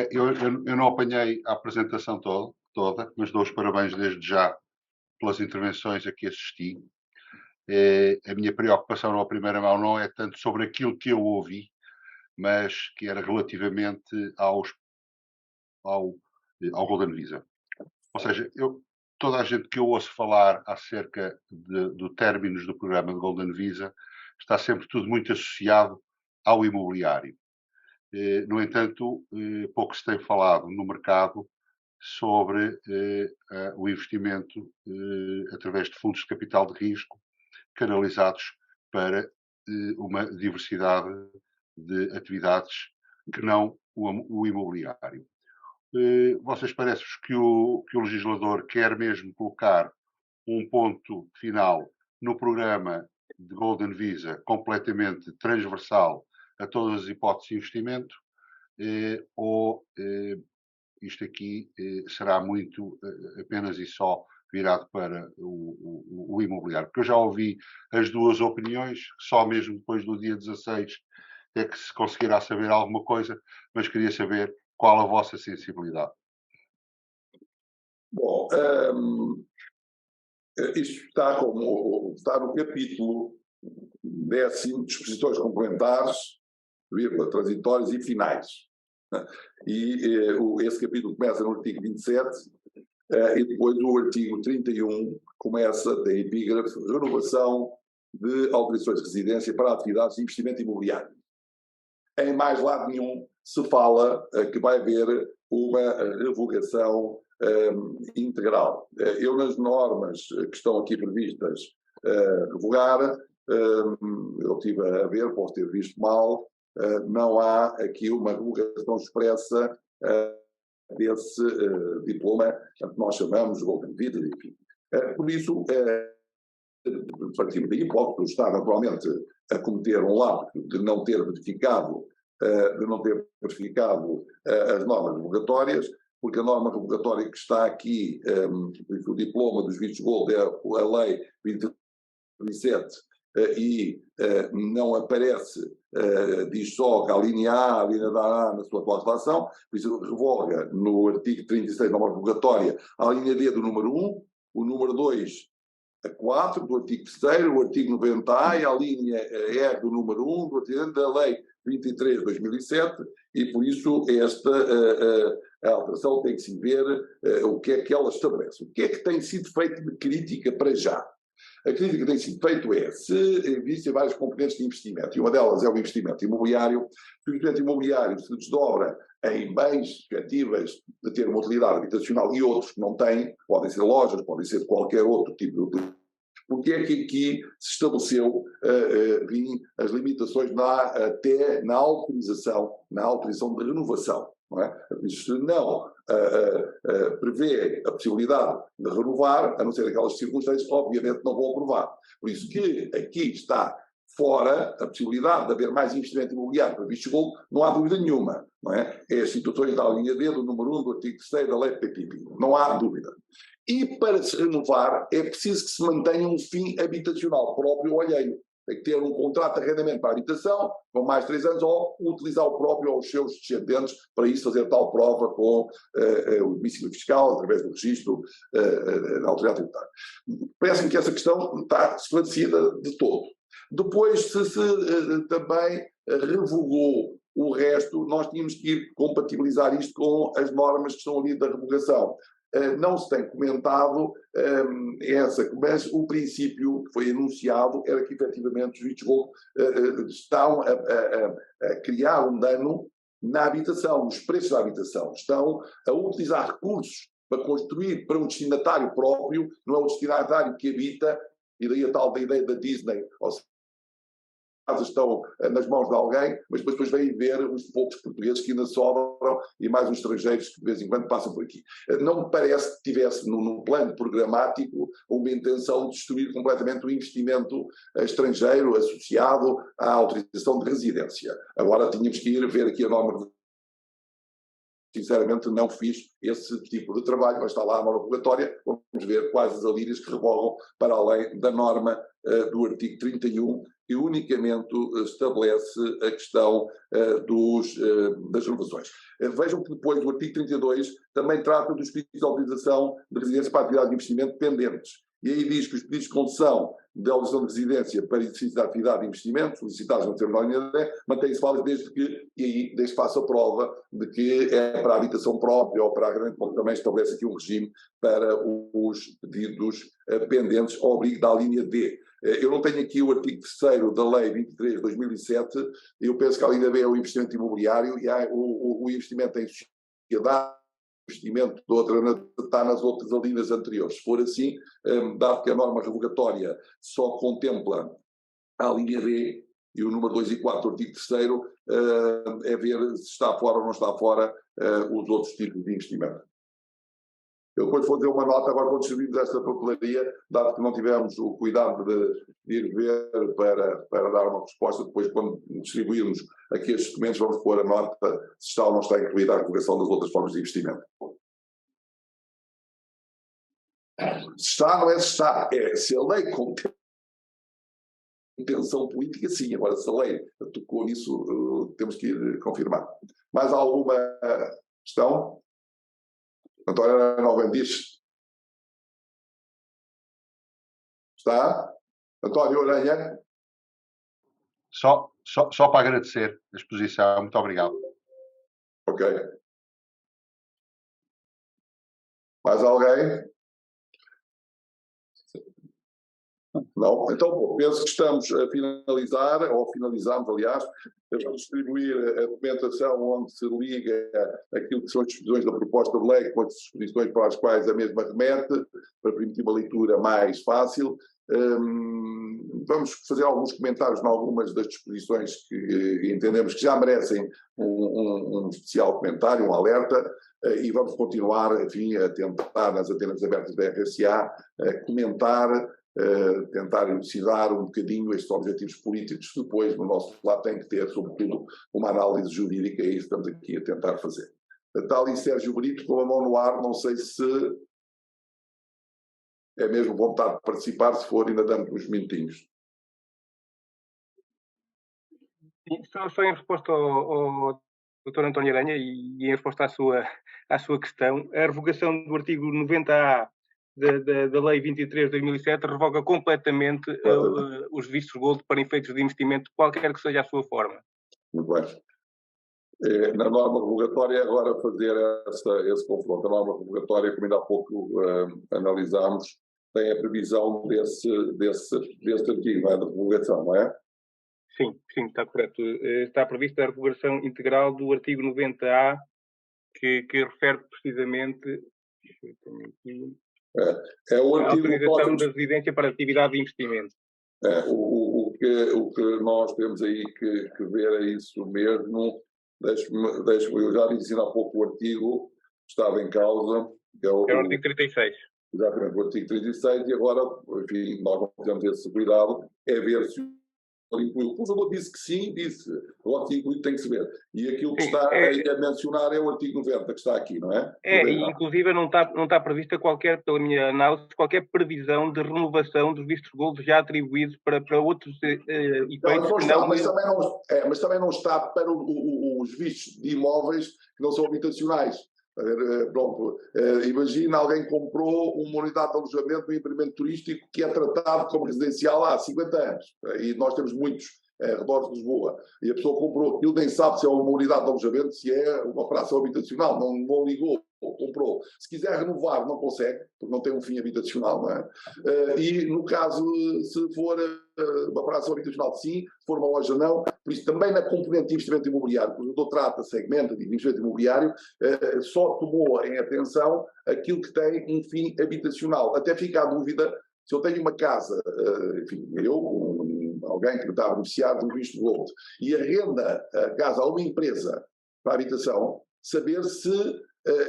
Eu não apanhei a apresentação toda, mas dou os parabéns desde já pelas intervenções a que assisti. A minha preocupação na primeira mão não é tanto sobre aquilo que eu ouvi, mas que era relativamente ao Golden Visa. Ou seja, toda a gente que eu ouço falar acerca do términos do programa de Golden Visa está sempre tudo muito associado ao imobiliário. No entanto, pouco se tem falado no mercado sobre o investimento através de fundos de capital de risco canalizados para uma diversidade de atividades que não o imobiliário. Vocês parece-vos que o legislador quer mesmo colocar um ponto final no programa de Golden Visa completamente transversal a todas as hipóteses de investimento, ou isto aqui será muito apenas e só virado para o imobiliário. Porque eu já ouvi as duas opiniões, só mesmo depois do dia 16 é que se conseguirá saber alguma coisa, mas queria saber qual a vossa sensibilidade.
Bom, isto está no capítulo 10º, disposições complementares, vírgula, transitórias e finais. E esse capítulo começa no artigo 27 e depois o artigo 31 começa, tem epígrafe, renovação de autorizações de residência para atividades de investimento imobiliário. Em mais lado nenhum se fala que vai haver uma revogação integral. Eu, nas normas que estão aqui previstas revogar, eu estive a ver, posso ter visto mal, não há aqui uma revogação expressa desse diploma que nós chamamos de Golden Visa, enfim. Por isso, partindo daí, pode estar naturalmente a cometer um lapso de não ter verificado as normas revogatórias, porque a norma revogatória que está aqui, o diploma dos vistos gold, é a lei 27, e não aparece, diz só que a linha A, a linha A na sua atual relação, por isso revoga no artigo 36 da norma revogatória a linha D do número 1, o número 2 a 4 do artigo 3º, o artigo 90A e a linha E do número 1 do artigo da lei 23 de 2007, e por isso esta a alteração tem que se ver o que é que ela estabelece. O que é que tem sido feito de crítica para já? A crítica que tem sido feita é, se existem várias componentes de investimento, e uma delas é o investimento imobiliário, se o investimento imobiliário se desdobra em bens suscetíveis de ter uma utilidade habitacional e outros que não têm, podem ser lojas, podem ser qualquer outro tipo de utilidade. Porque é que aqui se estabeleceu as limitações até na autorização de renovação, não é? Se não prevê a possibilidade de renovar, a não ser aquelas circunstâncias, obviamente não vão aprovar. Por isso que aqui está fora a possibilidade de haver mais investimento imobiliário para vistos gold, não há dúvida nenhuma, não é? É as situações da linha D do número 1 do artigo 3º da lei PPP, não há dúvida. E para se renovar é preciso que se mantenha um fim habitacional próprio ou alheio. Tem que ter um contrato de arrendamento para a habitação, com mais de 3 anos, ou utilizar o próprio ou os seus descendentes, para isso fazer tal prova com o domicílio fiscal, através do registro da autoridade tributária. Parece-me que essa questão está esclarecida de todo. Depois, se também revogou o resto, nós tínhamos que ir compatibilizar isto com as normas que estão ali da revogação. Não se tem comentado mas o princípio que foi anunciado era que efetivamente os vistos gold estão a criar um dano na habitação, nos preços da habitação, estão a utilizar recursos para construir para um destinatário próprio, não é o destinatário que habita, e daí a tal da ideia da Disney, ou seja, estão nas mãos de alguém, mas depois vêm ver os poucos portugueses que ainda sobram e mais uns estrangeiros que de vez em quando passam por aqui. Não me parece que tivesse no plano programático uma intenção de destruir completamente o investimento estrangeiro associado à autorização de residência. Agora tínhamos que ir ver aqui a norma. Sinceramente não fiz esse tipo de trabalho, mas está lá a norma obrigatória, vamos ver quais as alíneas que revogam para além da norma do artigo 31, que unicamente estabelece a questão das renovações. Vejam que depois do artigo 32 também trata dos pedidos de autorização de residência para atividade de investimento pendentes. E aí diz que os pedidos de concessão de autorização de residência para exercício da atividade de investimento, solicitados no termo da linha D, mantém-se válido desde que faça a prova de que é para a habitação própria ou para arrendamento, porque também estabelece aqui um regime para os pedidos pendentes ao abrigo da linha D. Eu não tenho aqui o artigo 3º da lei 23 de 2007, eu penso que a linha B é o investimento imobiliário e o investimento em sociedade, o investimento está nas outras alíneas anteriores. Se for assim, dado que a norma revogatória só contempla a linha B e o número 2 e 4 do artigo 3º, é ver se está fora ou não está fora os outros tipos de investimento. Eu depois vou dizer uma nota agora quando distribuímos esta papelaria, dado que não tivemos o cuidado de ir ver para dar uma resposta, depois quando distribuirmos aqui estes documentos vamos pôr a nota se está ou não está incluída a divulgação das outras formas de investimento. Se está, não é se está, é se a lei contém intenção política, sim. Agora, se a lei tocou nisso, temos que ir confirmar. Mais alguma questão? António Noven diz. Está? António Aranha?
Só para agradecer a exposição. Muito obrigado.
Ok. Mais alguém? Não? Então, penso que estamos a finalizar, ou finalizamos, aliás, vamos distribuir a documentação onde se liga aquilo que são as disposições da proposta de lei com as disposições para as quais a mesma remete, para permitir uma leitura mais fácil. Vamos fazer alguns comentários em algumas das disposições que entendemos que já merecem um especial comentário, um alerta, e vamos continuar, enfim, a tentar, nas antenas abertas da RSA, comentar, tentar elucidar um bocadinho estes objetivos políticos que depois, no nosso lado, tem que ter, sobretudo, uma análise jurídica, e é isso que estamos aqui a tentar fazer. Está ali Sérgio Brito, com a mão no ar, não sei se é mesmo vontade de participar, se for, ainda damos uns minutinhos.
Só em resposta ao Dr. António Aranha e em resposta à sua questão, a revogação do artigo 90A da Lei 23 de 2007 revoga completamente os vistos gold para efeitos de investimento, qualquer que seja a sua forma.
Muito bem. Na norma revogatória, agora fazer esse confronto. A norma revogatória, como ainda há pouco analisámos, tem a previsão desse artigo, não é? Da revogação, não é?
Sim, está correto. Está prevista a revogação integral do artigo 90A, que refere precisamente
o
a
artigo
autorização da residência para atividade de investimento.
O que nós temos aí que ver é isso mesmo. Eu já disse há pouco o artigo que estava em causa.
É o artigo 36.
Exatamente, o artigo 36, e agora, enfim, nós não temos esse cuidado, é ver se o incluiu. O professor disse que sim, disse, o artigo incluído tem que se ver. E aquilo que está a mencionar é o artigo 90, que está aqui, não é?
E inclusive não está prevista qualquer, pela minha análise, qualquer previsão de renovação dos vistos gold já atribuídos para outros efeitos.
Mas também não está para os vistos de imóveis que não são habitacionais. Pronto, imagina alguém que comprou uma unidade de alojamento, um empreendimento turístico que é tratado como residencial há 50 anos, e nós temos muitos arredores de Lisboa, e a pessoa comprou aquilo, nem sabe se é uma unidade de alojamento, se é uma fração habitacional, não ligou, comprou. Se quiser renovar, não consegue, porque não tem um fim habitacional, não é? E no caso, se for uma fração habitacional, sim, se for uma loja, não. Por isso, também na componente de investimento imobiliário, porque o doutor trata, segmenta de investimento imobiliário, só tomou em atenção aquilo que tem um fim habitacional. Até fica a dúvida, se eu tenho uma casa, enfim, alguém que está a beneficiar de um visto gold, e arrenda a casa a uma empresa para a habitação, saber se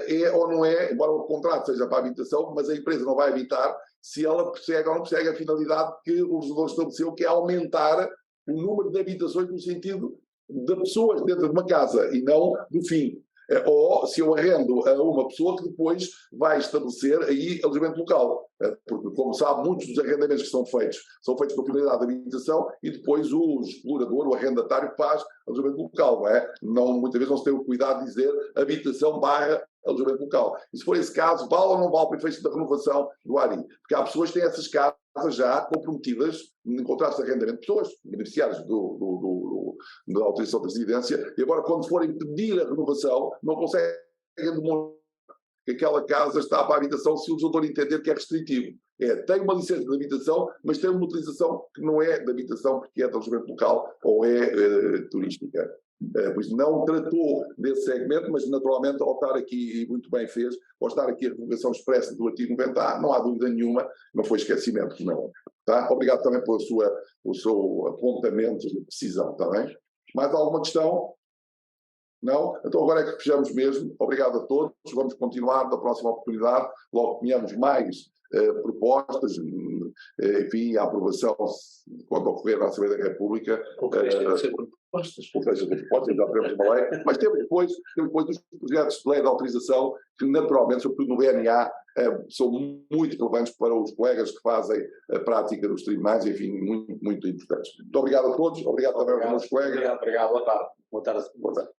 é ou não é, embora o contrato seja para a habitação, mas a empresa não vai habitar, se ela persegue ou não persegue a finalidade que o legislador estabeleceu, que é aumentar o número de habitações no sentido de pessoas dentro de uma casa e não do fim. Ou se eu arrendo a uma pessoa que depois vai estabelecer aí alojamento local. Porque, como sabe, muitos dos arrendamentos que são feitos com a finalidade de habitação e depois o explorador, o arrendatário, faz alojamento local, não é? Muitas vezes não se tem o cuidado de dizer habitação / alojamento local. E se for esse caso, vale ou não vale para efeito da renovação do ARI? Porque há pessoas que têm essas casas já comprometidas em contratos de arrendamento, pessoas beneficiárias da autorização de residência, e agora quando forem pedir a renovação, não conseguem demonstrar que aquela casa está para a habitação se o legislador entender que é restritivo. Tem uma licença de habitação, mas tem uma utilização que não é de habitação porque é de alojamento local ou é turística. Por isso não tratou desse segmento, mas naturalmente ao estar aqui, e muito bem fez, ao estar aqui a revogação expressa do artigo 90A, não há dúvida nenhuma, não foi esquecimento, não. Tá? Obrigado também pelo seu apontamento de decisão, está bem? Mais alguma questão? Não? Então agora é que fechamos mesmo. Obrigado a todos. Vamos continuar na próxima oportunidade. Logo tenhamos mais propostas, enfim, a aprovação quando ocorrer na Assembleia da República. Propostas, já teremos uma lei, mas temos depois os projetos de lei de autorização que naturalmente, sobretudo no BNA, são muito relevantes para os colegas que fazem a prática dos tribunais, enfim, muito, muito importantes. Muito obrigado a todos, obrigado também aos meus colegas.
Obrigado, boa tarde.
Boa tarde.
Boa tarde.